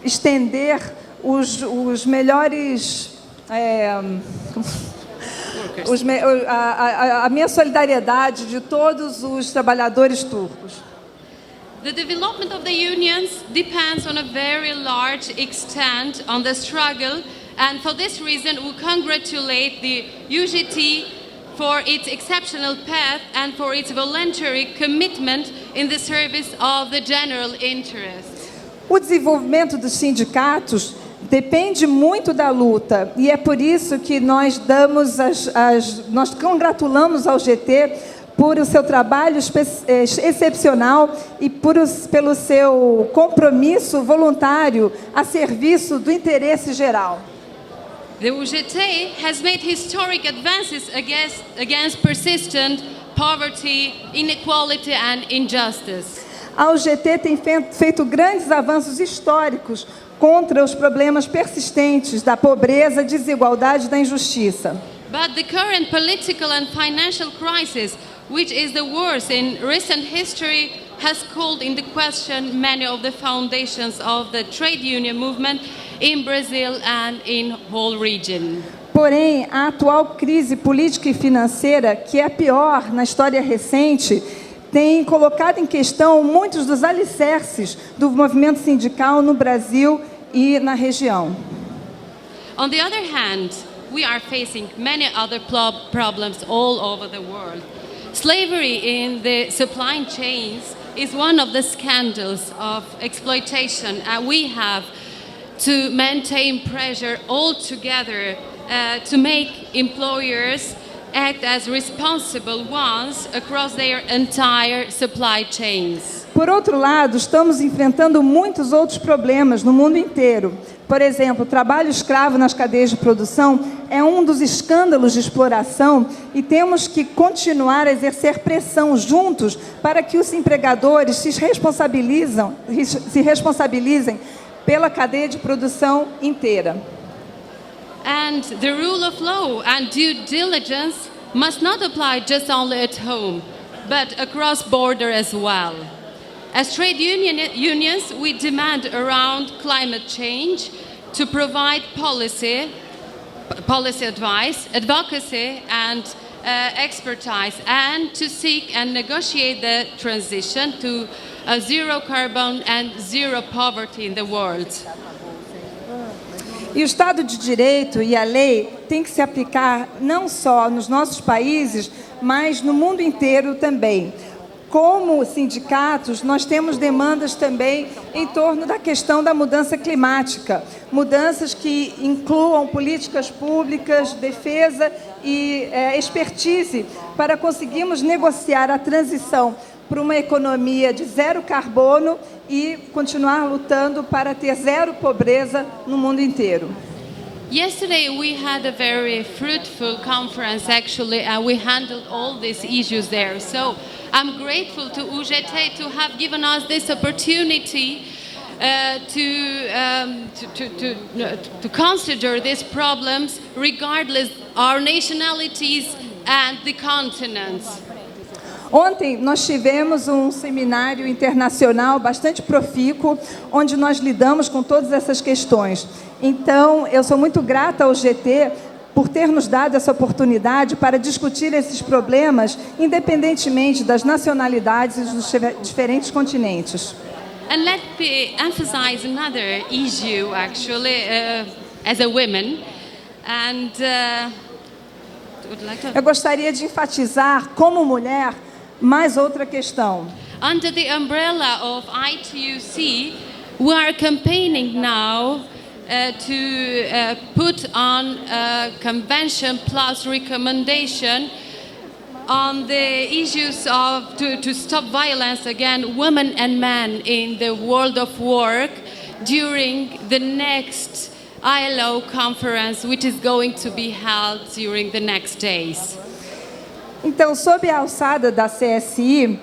Speaker 13: estender os melhores... a minha solidariedade de todos os trabalhadores turcos.
Speaker 14: The development of the unions depends on a very large extent on the struggle, and for this reason we congratulate the UGT for its exceptional path and for its voluntary commitment in the service of the general interest.
Speaker 13: O desenvolvimento dos sindicatos depende muito da luta e é por isso que nós nós congratulamos ao GT por o seu trabalho excepcional e pelo seu compromisso voluntário a serviço do interesse geral.
Speaker 14: The UGT has made historic advances against persistent poverty, inequality and injustice.
Speaker 13: A UGT tem feito grandes avanços históricos contra os problemas persistentes da pobreza, desigualdade e da injustiça.
Speaker 14: But the current political and financial crisis, which is the worst in recent history, has called into question many of the foundations of the trade union movement in Brazil and in whole region.
Speaker 13: Porém, a atual crise política e financeira, que é a pior na história recente, tem colocado em questão muitos dos alicerces do movimento sindical no Brasil e na região.
Speaker 14: On the other hand, we are facing many other problems all over the world. Slavery in the supply chains is one of the scandals of exploitation, and we have to maintain pressure all together to make employers act as responsible ones across their entire supply chains.
Speaker 13: Por outro lado, estamos enfrentando muitos outros problemas no mundo inteiro. Por exemplo, o trabalho escravo nas cadeias de produção é um dos escândalos de exploração e temos que continuar a exercer pressão juntos para que os empregadores se responsabilizem pela cadeia de produção inteira.
Speaker 14: And the rule of law and due diligence must not apply just only at home, but across border as well. As trade unions, we demand around climate change to provide policy advice, advocacy and expertise, and to seek and negotiate the transition to a zero carbon and zero poverty in the world.
Speaker 13: E o Estado de Direito e a lei têm que se aplicar não só nos nossos países, mas no mundo inteiro também. Como sindicatos, nós temos demandas também em torno da questão da mudança climática. Mudanças que incluam políticas públicas, defesa e expertise para conseguirmos negociar a transição para uma economia de zero carbono e continuar lutando para ter zero pobreza no mundo inteiro.
Speaker 14: Yesterday we had a very fruitful conference actually, and we handled all these issues there. So I'm grateful to UGT to have given us this opportunity to consider these problems regardless our nationalities and the continents.
Speaker 13: Ontem nós tivemos um seminário internacional bastante profícuo, onde nós lidamos com todas essas questões. Então, eu sou muito grata ao GT por ter nos dado essa oportunidade para discutir esses problemas, independentemente das nacionalidades e dos diferentes continentes.
Speaker 14: And let me emphasize another issue, actually, as a woman. And would you like to...
Speaker 13: Eu gostaria de enfatizar, como mulher, mais outra questão.
Speaker 14: Under the umbrella of I2C, we are campaigning now to put on a convention plus recommendation on the issues of to stop violence against women and men in the world of work during the next ILO conference, which is going to be held during the next days.
Speaker 13: Então, sob a alçada da CSI,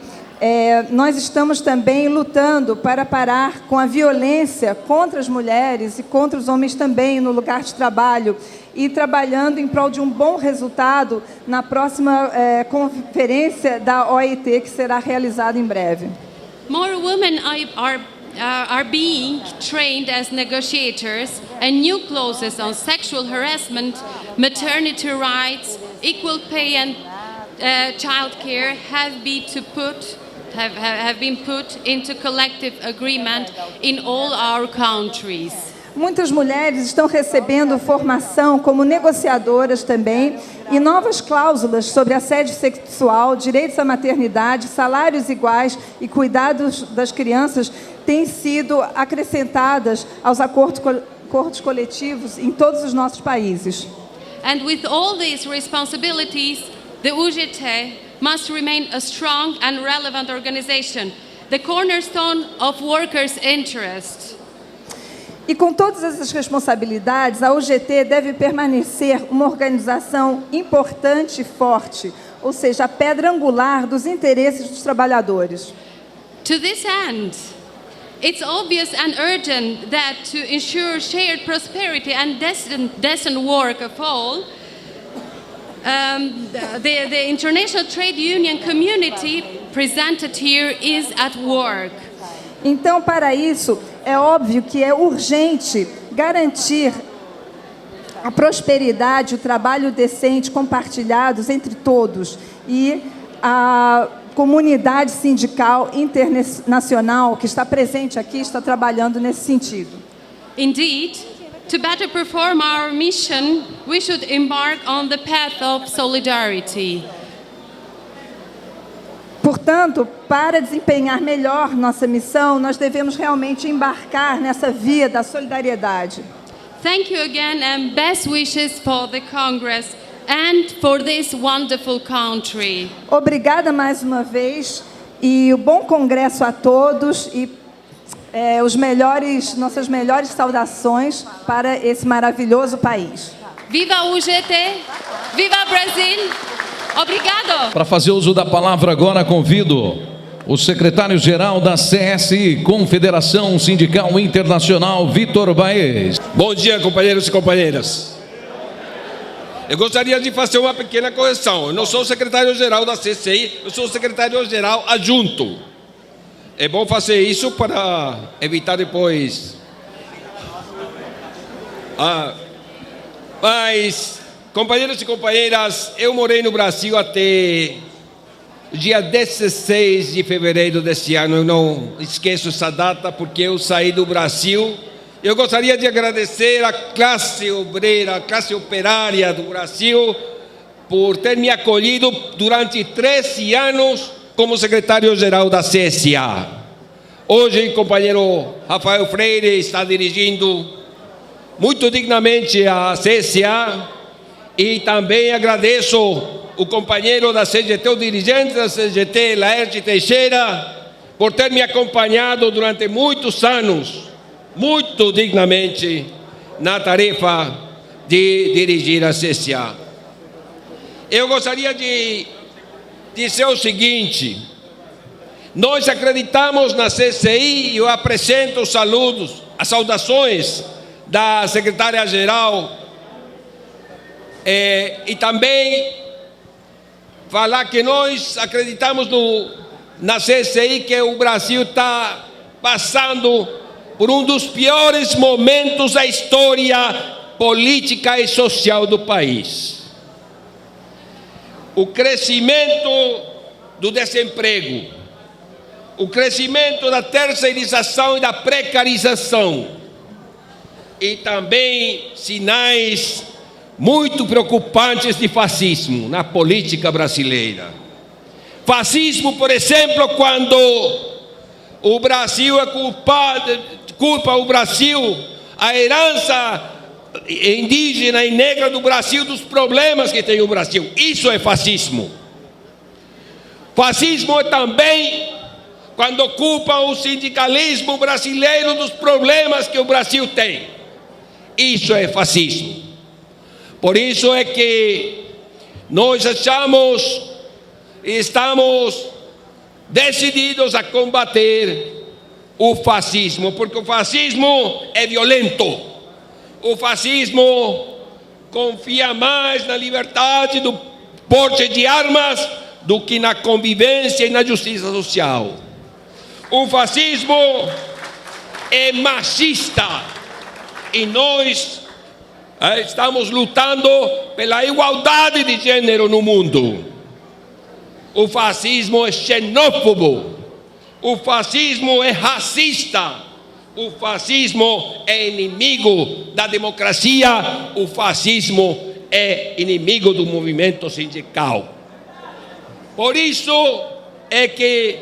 Speaker 13: nós estamos também lutando para parar com a violência contra as mulheres e contra os homens também no lugar de trabalho e trabalhando em prol de um bom resultado na próxima conferência da OIT, que será realizada em breve.
Speaker 14: More women are being trained as negotiators, and new clauses on sexual harassment, maternity rights, equal pay and childcare have been put into collective agreement in all our countries.
Speaker 13: Muitas mulheres estão recebendo formação como negociadoras também e novas cláusulas sobre assédio sexual, direitos à maternidade, salários iguais e cuidados das crianças têm sido acrescentadas aos acordos coletivos em todos os nossos países.
Speaker 14: And with all these responsibilities, the UGT must remain a strong and relevant organization, the cornerstone of workers' interest.
Speaker 13: E com todas essas responsabilidades, a UGT deve permanecer uma organização importante e forte, ou seja, a pedra angular dos interesses dos trabalhadores.
Speaker 14: To this end, it's obvious and urgent that to ensure shared prosperity and decent work of all, the international trade union community presented here is at work.
Speaker 13: Então, para isso, é óbvio que é urgente garantir a prosperidade, o trabalho decente compartilhados entre todos e a comunidade sindical internacional que está presente aqui está trabalhando nesse sentido.
Speaker 14: Indeed, to better perform our mission, we should embark on the path of solidarity.
Speaker 13: Portanto, para desempenhar melhor nossa missão, nós devemos realmente embarcar nessa via da solidariedade.
Speaker 14: Thank you again and best wishes for the Congress and for this wonderful country.
Speaker 13: Obrigada mais uma vez e o bom congresso a todos e nossas melhores saudações para esse maravilhoso país.
Speaker 14: Viva o UGT! Viva Brasil! Obrigado!
Speaker 3: Para fazer uso da palavra agora, convido o secretário-geral da CSI, Confederação Sindical Internacional, Vitor Baez.
Speaker 15: Bom dia, companheiros e companheiras. Eu gostaria de fazer uma pequena correção. Eu não sou o secretário-geral da CSI, eu sou o secretário-geral adjunto. É bom fazer isso para evitar depois. Mas, companheiros e companheiras, eu morei no Brasil até dia 16 de fevereiro deste ano. Eu não esqueço essa data porque eu saí do Brasil. Eu gostaria de agradecer à classe obreira, à classe operária do Brasil por ter me acolhido durante 13 anos como secretário-geral da CSA. Hoje, o companheiro Rafael Freire está dirigindo muito dignamente a CSA e também agradeço o companheiro da CGT, o dirigente da CGT, Laerte Teixeira, por ter me acompanhado durante muitos anos, muito dignamente, na tarefa de dirigir a CSA. Eu gostaria de dizer o seguinte: nós acreditamos na CCI e eu apresento os saludos, as saudações da secretária-geral e também falar que nós acreditamos na CSI, que o Brasil está passando por um dos piores momentos da história política e social do país. O crescimento do desemprego, o crescimento da terceirização e da precarização, e também sinais muito preocupantes de fascismo na política brasileira. Fascismo, por exemplo, quando o Brasil culpa o Brasil, a herança indígena e negra do Brasil, dos problemas que tem o Brasil. Isso é fascismo. Fascismo é também quando culpa o sindicalismo brasileiro dos problemas que o Brasil tem. Isso é fascismo. Por isso é que nós estamos decididos a combater o fascismo, porque o fascismo é violento. O fascismo confia mais na liberdade do porte de armas do que na convivência e na justiça social. O fascismo é machista e nós estamos lutando pela igualdade de gênero no mundo. O fascismo é xenófobo, o fascismo é racista, o fascismo é inimigo da democracia, o fascismo é inimigo do movimento sindical. Por isso é que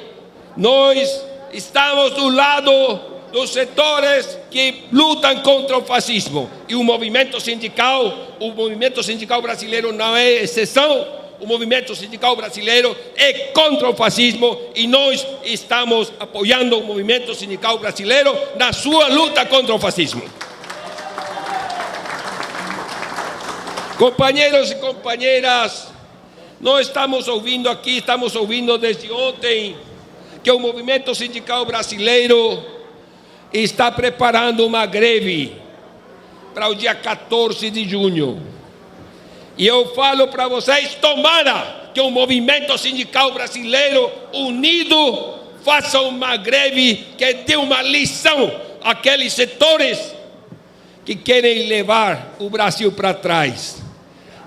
Speaker 15: nós estamos do lado dos setores que lutam contra o fascismo. E o movimento sindical brasileiro não é exceção. O movimento sindical brasileiro é contra o fascismo e nós estamos apoiando o movimento sindical brasileiro na sua luta contra o fascismo. Companheiros e companheiras, nós estamos ouvindo desde ontem que o movimento sindical brasileiro está preparando uma greve para o dia 14 de junho. E eu falo para vocês, tomara que o movimento sindical brasileiro unido faça uma greve que dê uma lição àqueles setores que querem levar o Brasil para trás,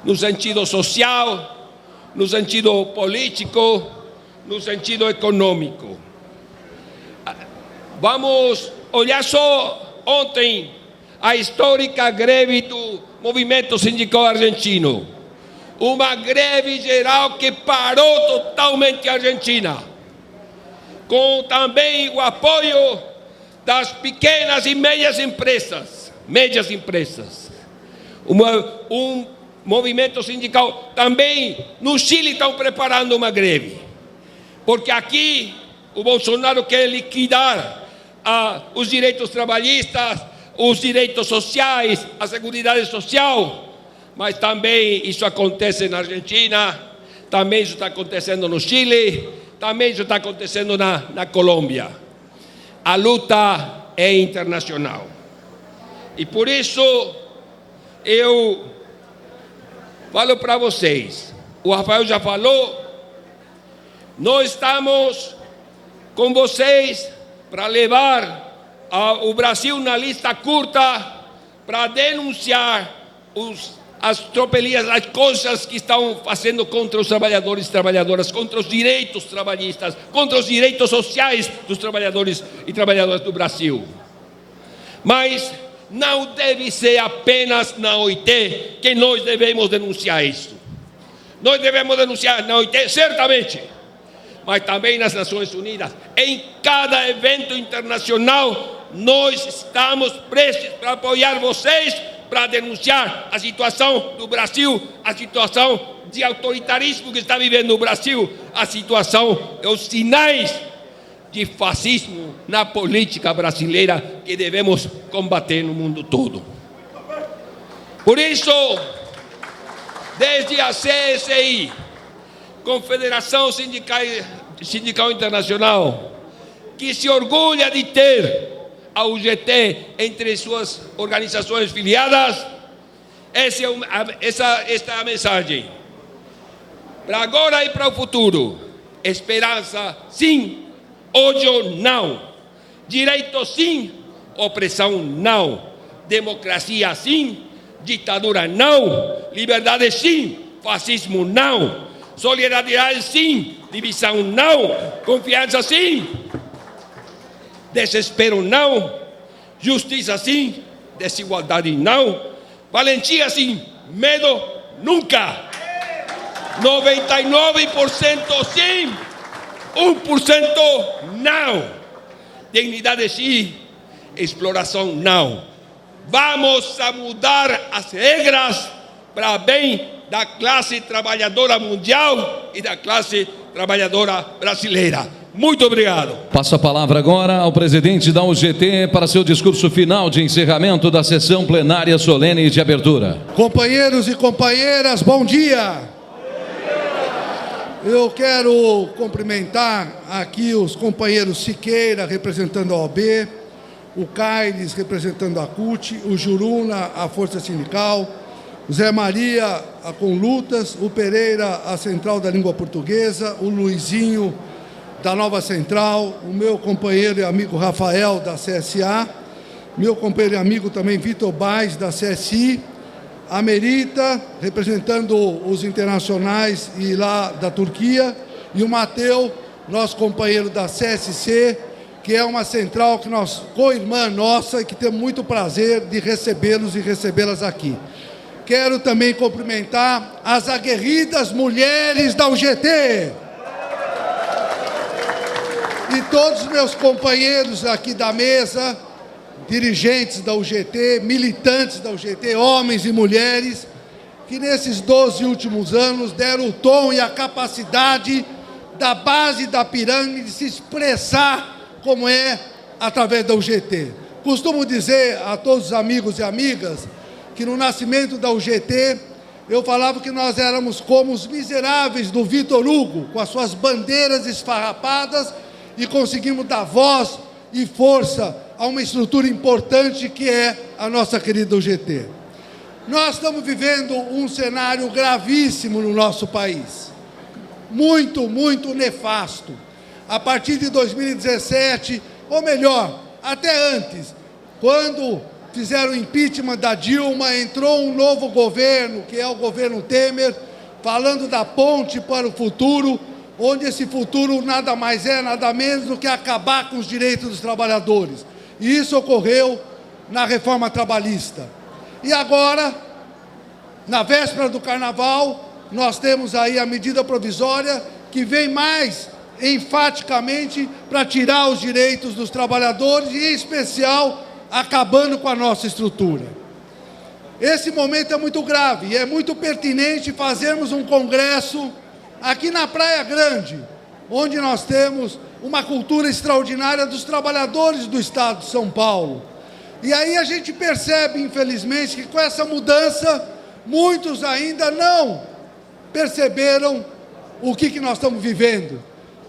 Speaker 15: no sentido social, no sentido político, no sentido econômico. Vamos olhar só ontem a histórica greve do movimento sindical argentino. Uma greve geral que parou totalmente a Argentina, com também o apoio das pequenas e médias empresas. Um movimento sindical também no Chile estão preparando uma greve, porque aqui o Bolsonaro quer liquidar os direitos trabalhistas, os direitos sociais, a seguridade social, mas também isso acontece na Argentina, também isso está acontecendo no Chile, também isso está acontecendo na Colômbia. A luta é internacional. E por isso eu falo para vocês, o Rafael já falou, nós estamos com vocês para levar o Brasil na lista curta para denunciar as tropelias, as coisas que estão fazendo contra os trabalhadores e trabalhadoras, contra os direitos trabalhistas, contra os direitos sociais dos trabalhadores e trabalhadoras do Brasil. Mas não deve ser apenas na OIT que nós devemos denunciar isso. Nós devemos denunciar na OIT, certamente, mas também nas Nações Unidas. Em cada evento internacional, nós estamos prestes para apoiar vocês, para denunciar a situação do Brasil, a situação de autoritarismo que está vivendo o Brasil, a situação, os sinais de fascismo na política brasileira que devemos combater no mundo todo. Por isso, desde a CSI, Confederação Sindical Internacional, que se orgulha de ter a UGT entre suas organizações filiadas, esta é a mensagem. para agora e para o futuro. Esperança, sim. Ódio, não. Direito, sim. Opressão, não. Democracia, sim. Ditadura, não. Liberdade, sim. Fascismo, não. Solidariedade, sim. Divisão, não. Confiança, sim. Desespero, não. Justiça, sim. Desigualdade, não. Valentia, sim. Medo, nunca. 99% sim. 1% não. Dignidade, sim. Exploração, não. Vamos a mudar as regras para bem da classe trabalhadora mundial e da classe trabalhadora brasileira. Muito obrigado.
Speaker 3: Passo a palavra agora ao presidente da UGT para seu discurso final de encerramento da sessão plenária solene de abertura.
Speaker 2: Companheiros e companheiras, bom dia. Eu quero cumprimentar aqui os companheiros Siqueira, representando a OAB, o Caires, representando a CUT, o Juruna, a Força Sindical, o Zé Maria, a Conlutas, o Pereira, a Central da Língua Portuguesa, o Luizinho, da Nova Central, o meu companheiro e amigo Rafael, da CSA, meu companheiro e amigo também Vitor Baes, da CSI, a Merita, representando os internacionais e lá da Turquia, e o Mateu, nosso companheiro da CSC, que é uma central que nós, co-irmã nossa, e que temos muito prazer de recebê-los e recebê-las aqui. Quero também cumprimentar as aguerridas mulheres da UGT. E todos os meus companheiros aqui da mesa, dirigentes da UGT, militantes da UGT, homens e mulheres, que nesses 12 últimos anos deram o tom e a capacidade da base da pirâmide de se expressar como é através da UGT. Costumo dizer a todos os amigos e amigas que no nascimento da UGT eu falava que nós éramos como os miseráveis do Vitor Hugo, com as suas bandeiras esfarrapadas, e conseguimos dar voz e força a uma estrutura importante que é a nossa querida UGT. Nós estamos vivendo um cenário gravíssimo no nosso país, muito, muito nefasto. A partir de 2017, ou melhor, até antes, quando fizeram o impeachment da Dilma, entrou um novo governo, que é o governo Temer, falando da ponte para o futuro, onde esse futuro nada mais é, nada menos do que acabar com os direitos dos trabalhadores. E isso ocorreu na reforma trabalhista. E agora, na véspera do Carnaval, nós temos aí a medida provisória que vem mais enfaticamente para tirar os direitos dos trabalhadores e, em especial, acabando com a nossa estrutura. Esse momento é muito grave e é muito pertinente fazermos um congresso aqui na Praia Grande, onde nós temos uma cultura extraordinária dos trabalhadores do Estado de São Paulo. E aí a gente percebe, infelizmente, que com essa mudança, muitos ainda não perceberam o que nós estamos vivendo.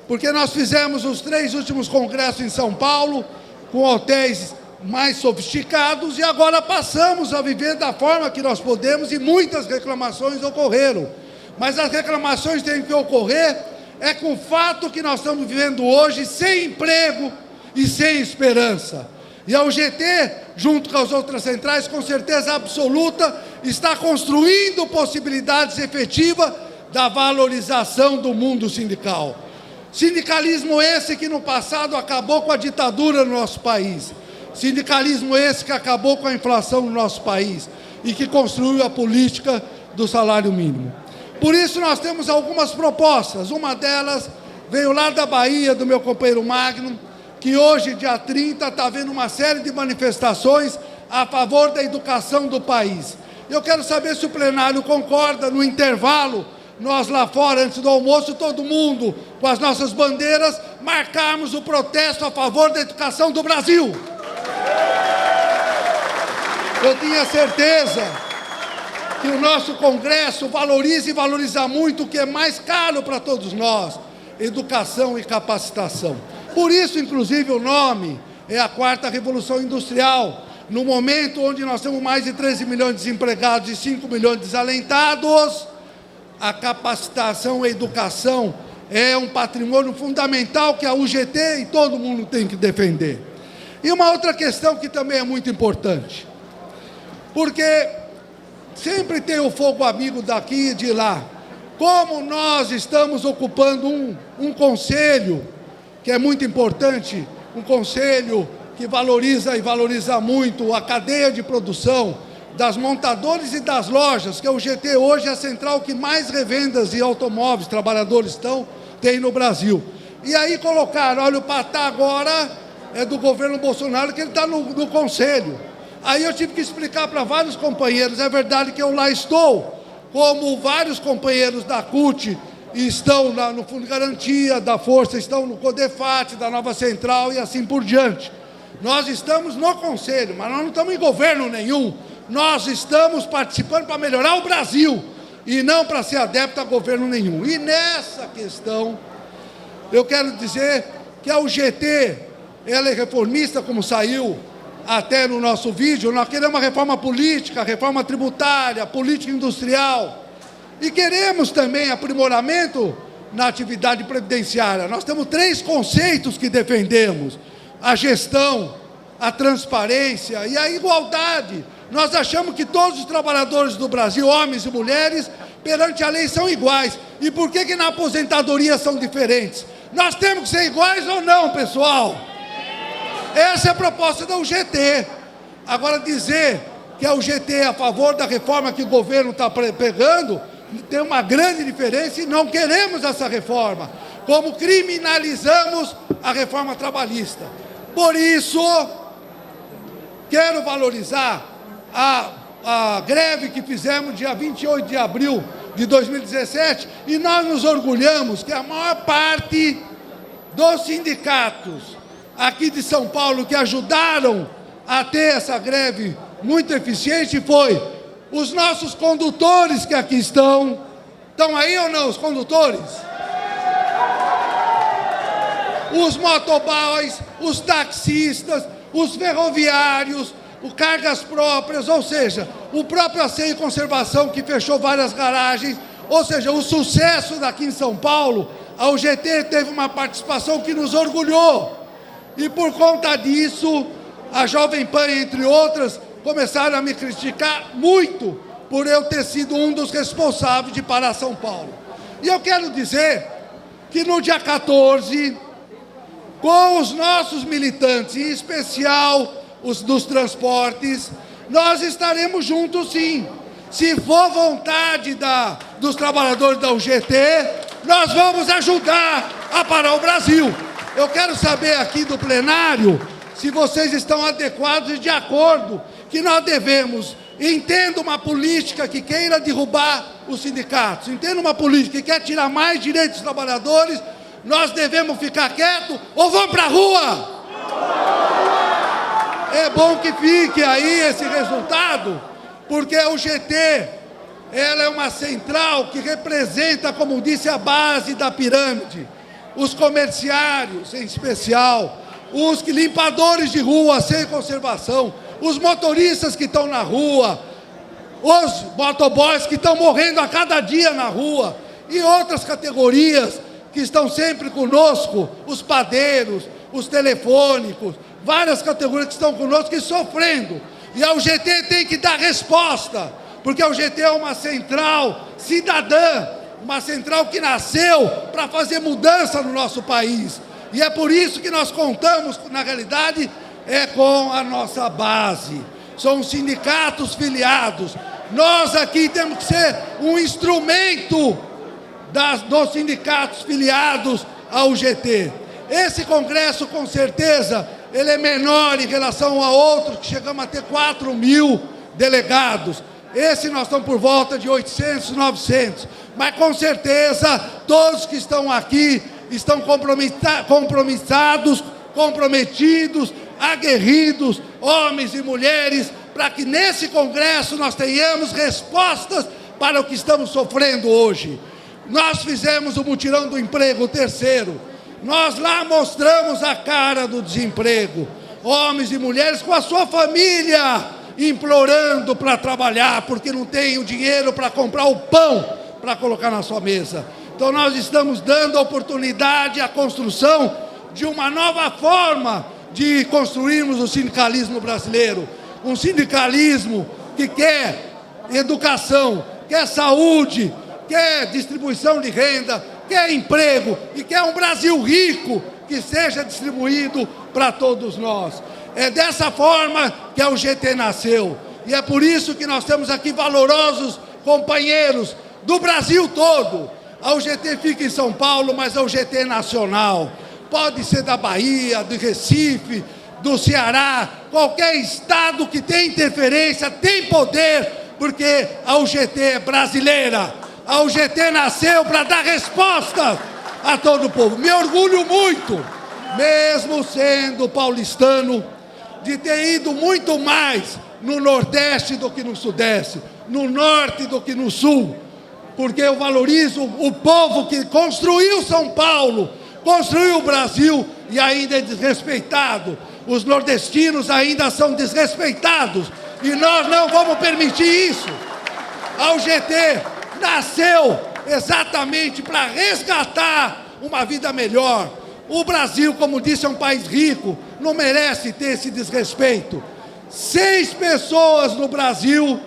Speaker 2: Porque nós fizemos os 3 últimos congressos em São Paulo, com hotéis mais sofisticados, e agora passamos a viver da forma que nós podemos, e muitas reclamações ocorreram. Mas as reclamações têm que ocorrer com o fato que nós estamos vivendo hoje, sem emprego e sem esperança. E a UGT, junto com as outras centrais, com certeza absoluta, está construindo possibilidades efetivas da valorização do mundo sindical. Sindicalismo esse que no passado acabou com a ditadura no nosso país. Sindicalismo esse que acabou com a inflação no nosso país e que construiu a política do salário mínimo. Por isso nós temos algumas propostas. Uma delas veio lá da Bahia, do meu companheiro Magno, que hoje, dia 30, está havendo uma série de manifestações a favor da educação do país. Eu quero saber se o plenário concorda, no intervalo, nós lá fora, antes do almoço, todo mundo, com as nossas bandeiras, marcarmos o protesto a favor da educação do Brasil. Eu tinha certeza que o nosso Congresso valoriza e valoriza muito o que é mais caro para todos nós, educação e capacitação. Por isso, inclusive, o nome é a 4ª Revolução Industrial, no momento onde nós temos mais de 13 milhões de desempregados e 5 milhões de desalentados, a capacitação e a educação é um patrimônio fundamental que a UGT e todo mundo tem que defender. E uma outra questão que também é muito importante, porque sempre tem o fogo amigo daqui e de lá. Como nós estamos ocupando um conselho, que é muito importante, um conselho que valoriza muito a cadeia de produção das montadoras e das lojas, que a UGT hoje é a central que mais revendas de automóveis, trabalhadores tem no Brasil. E aí colocaram, olha, o Patá agora é do governo Bolsonaro, que ele está no conselho. Aí eu tive que explicar para vários companheiros, é verdade que eu lá estou, como vários companheiros da CUT estão no Fundo de Garantia, da Força, estão no CODEFAT, da Nova Central e assim por diante. Nós estamos no conselho, mas nós não estamos em governo nenhum. Nós estamos participando para melhorar o Brasil e não para ser adepto a governo nenhum. E nessa questão, eu quero dizer que a UGT, ela é reformista, como saiu até no nosso vídeo. Nós queremos uma reforma política, reforma tributária, política industrial. E queremos também aprimoramento na atividade previdenciária. Nós temos 3 conceitos que defendemos: a gestão, a transparência e a igualdade. Nós achamos que todos os trabalhadores do Brasil, homens e mulheres, perante a lei são iguais. E por que na aposentadoria são diferentes? Nós temos que ser iguais ou não, pessoal? Essa é a proposta da UGT. Agora, dizer que a UGT é a favor da reforma que o governo está pegando, tem uma grande diferença e não queremos essa reforma, como criminalizamos a reforma trabalhista. Por isso, quero valorizar a greve que fizemos dia 28 de abril de 2017, e nós nos orgulhamos que a maior parte dos sindicatos aqui de São Paulo que ajudaram a ter essa greve muito eficiente foi os nossos condutores que aqui estão. Estão aí ou não, os condutores? Os motoboys, os taxistas, os ferroviários, o cargas próprias, ou seja, o próprio Aceio e Conservação, que fechou várias garagens. Ou seja, o sucesso daqui em São Paulo, a UGT teve uma participação que nos orgulhou. E por conta disso, a Jovem Pan, entre outras, começaram a me criticar muito por eu ter sido um dos responsáveis de parar São Paulo. E eu quero dizer que no dia 14, com os nossos militantes, em especial os dos transportes, nós estaremos juntos sim. Se for vontade dos trabalhadores da UGT, nós vamos ajudar a parar o Brasil. Eu quero saber aqui do plenário se vocês estão adequados e de acordo que nós devemos, entenda uma política que queira derrubar os sindicatos, entenda uma política que quer tirar mais direitos dos trabalhadores, nós devemos ficar quietos ou vamos para a rua? É bom que fique aí esse resultado, porque a UGT, ela é uma central que representa, como disse, a base da pirâmide, os comerciários em especial, os limpadores de rua, sem conservação, os motoristas que estão na rua, os motoboys que estão morrendo a cada dia na rua, e outras categorias que estão sempre conosco, os padeiros, os telefônicos, várias categorias que estão conosco e sofrendo. E a UGT tem que dar resposta, porque a UGT é uma central cidadã, uma central que nasceu para fazer mudança no nosso país. E é por isso que nós contamos, na realidade, com a nossa base. São os sindicatos filiados. Nós aqui temos que ser um instrumento dos sindicatos filiados à UGT. Esse congresso, com certeza, ele é menor em relação a outros, que chegamos a ter 4 mil delegados. Esse nós estamos por volta de 800, 900. Mas, com certeza, todos que estão aqui estão comprometidos, aguerridos, homens e mulheres, para que nesse congresso nós tenhamos respostas para o que estamos sofrendo hoje. Nós fizemos o mutirão do emprego, o terceiro. Nós lá mostramos a cara do desemprego. Homens e mulheres com a sua família implorando para trabalhar, porque não tem o dinheiro para comprar o pão para colocar na sua mesa. Então nós estamos dando oportunidade à construção de uma nova forma de construirmos o sindicalismo brasileiro. Um sindicalismo que quer educação, quer saúde, quer distribuição de renda, quer emprego e quer um Brasil rico que seja distribuído para todos nós. É dessa forma que a UGT nasceu. E é por isso que nós temos aqui valorosos companheiros do Brasil todo. A UGT fica em São Paulo, mas a UGT é nacional. Pode ser da Bahia, do Recife, do Ceará, qualquer estado que tem interferência, tem poder, porque a UGT é brasileira. A UGT nasceu para dar resposta a todo o povo. Me orgulho muito, mesmo sendo paulistano, de ter ido muito mais no Nordeste do que no Sudeste, no Norte do que no Sul, porque eu valorizo o povo que construiu São Paulo, construiu o Brasil e ainda é desrespeitado. Os nordestinos ainda são desrespeitados e nós não vamos permitir isso. A UGT nasceu exatamente para resgatar uma vida melhor. O Brasil, como disse, é um país rico, não merece ter esse desrespeito. 6 pessoas no Brasil,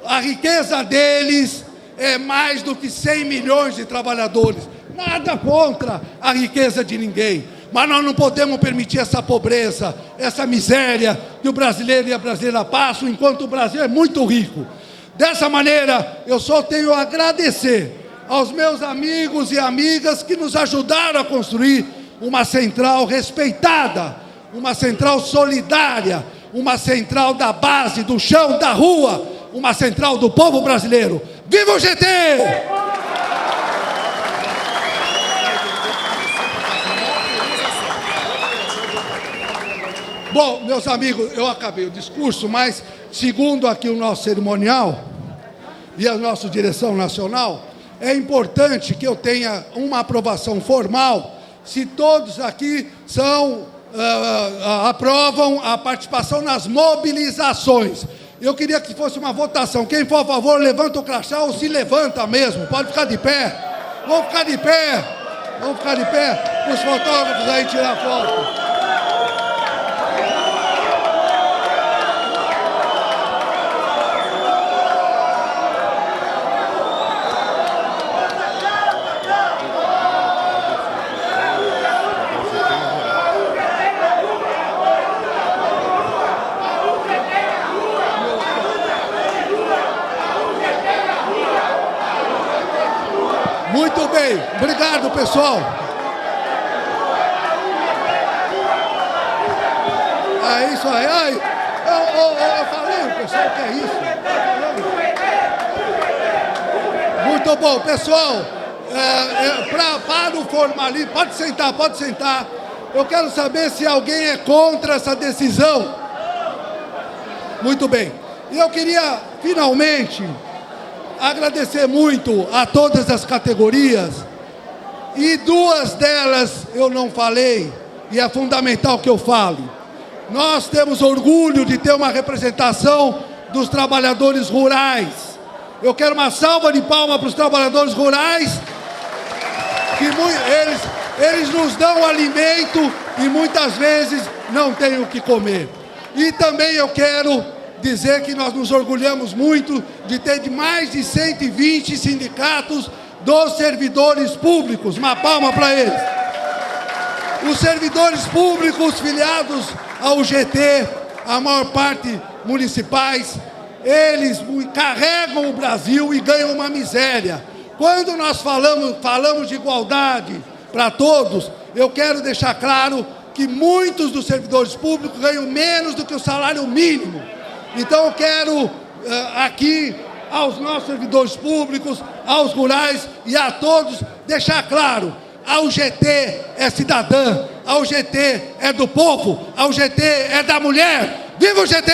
Speaker 2: a riqueza deles é mais do que 100 milhões de trabalhadores. Nada contra a riqueza de ninguém, mas nós não podemos permitir essa pobreza, essa miséria que o brasileiro e a brasileira passam, enquanto o Brasil é muito rico. Dessa maneira, eu só tenho a agradecer aos meus amigos e amigas que nos ajudaram a construir uma central respeitada, uma central solidária, uma central da base, do chão, da rua, uma central do povo brasileiro. Viva o GT! Bom, meus amigos, eu acabei o discurso, mas segundo aqui o nosso cerimonial e a nossa direção nacional, é importante que eu tenha uma aprovação formal se todos aqui aprovam a participação nas mobilizações. Eu queria que fosse uma votação. Quem for a favor, levanta o crachá ou se levanta mesmo. Pode ficar de pé. Vamos ficar de pé. Vamos ficar de pé. Os fotógrafos aí tirar foto. Muito bem, obrigado, pessoal. É isso aí. Ai, eu falei, pessoal, que é isso? Muito bom, pessoal. Para o formalismo, pode sentar. Eu quero saber se alguém é contra essa decisão. Muito bem. E eu queria, finalmente, agradecer muito a todas as categorias, e 2 delas eu não falei, e é fundamental que eu fale. Nós temos orgulho de ter uma representação dos trabalhadores rurais. Eu quero uma salva de palmas para os trabalhadores rurais, que eles nos dão alimento e muitas vezes não têm o que comer. E também eu quero dizer que nós nos orgulhamos muito de ter mais de 120 sindicatos dos servidores públicos. Uma palma para eles. Os servidores públicos filiados ao GT, a maior parte municipais, eles carregam o Brasil e ganham uma miséria. Quando nós falamos de igualdade para todos, eu quero deixar claro que muitos dos servidores públicos ganham menos do que o salário mínimo. Então eu quero aqui aos nossos servidores públicos, aos rurais e a todos deixar claro: a UGT é cidadã, a UGT é do povo, a UGT é da mulher. Viva o GT!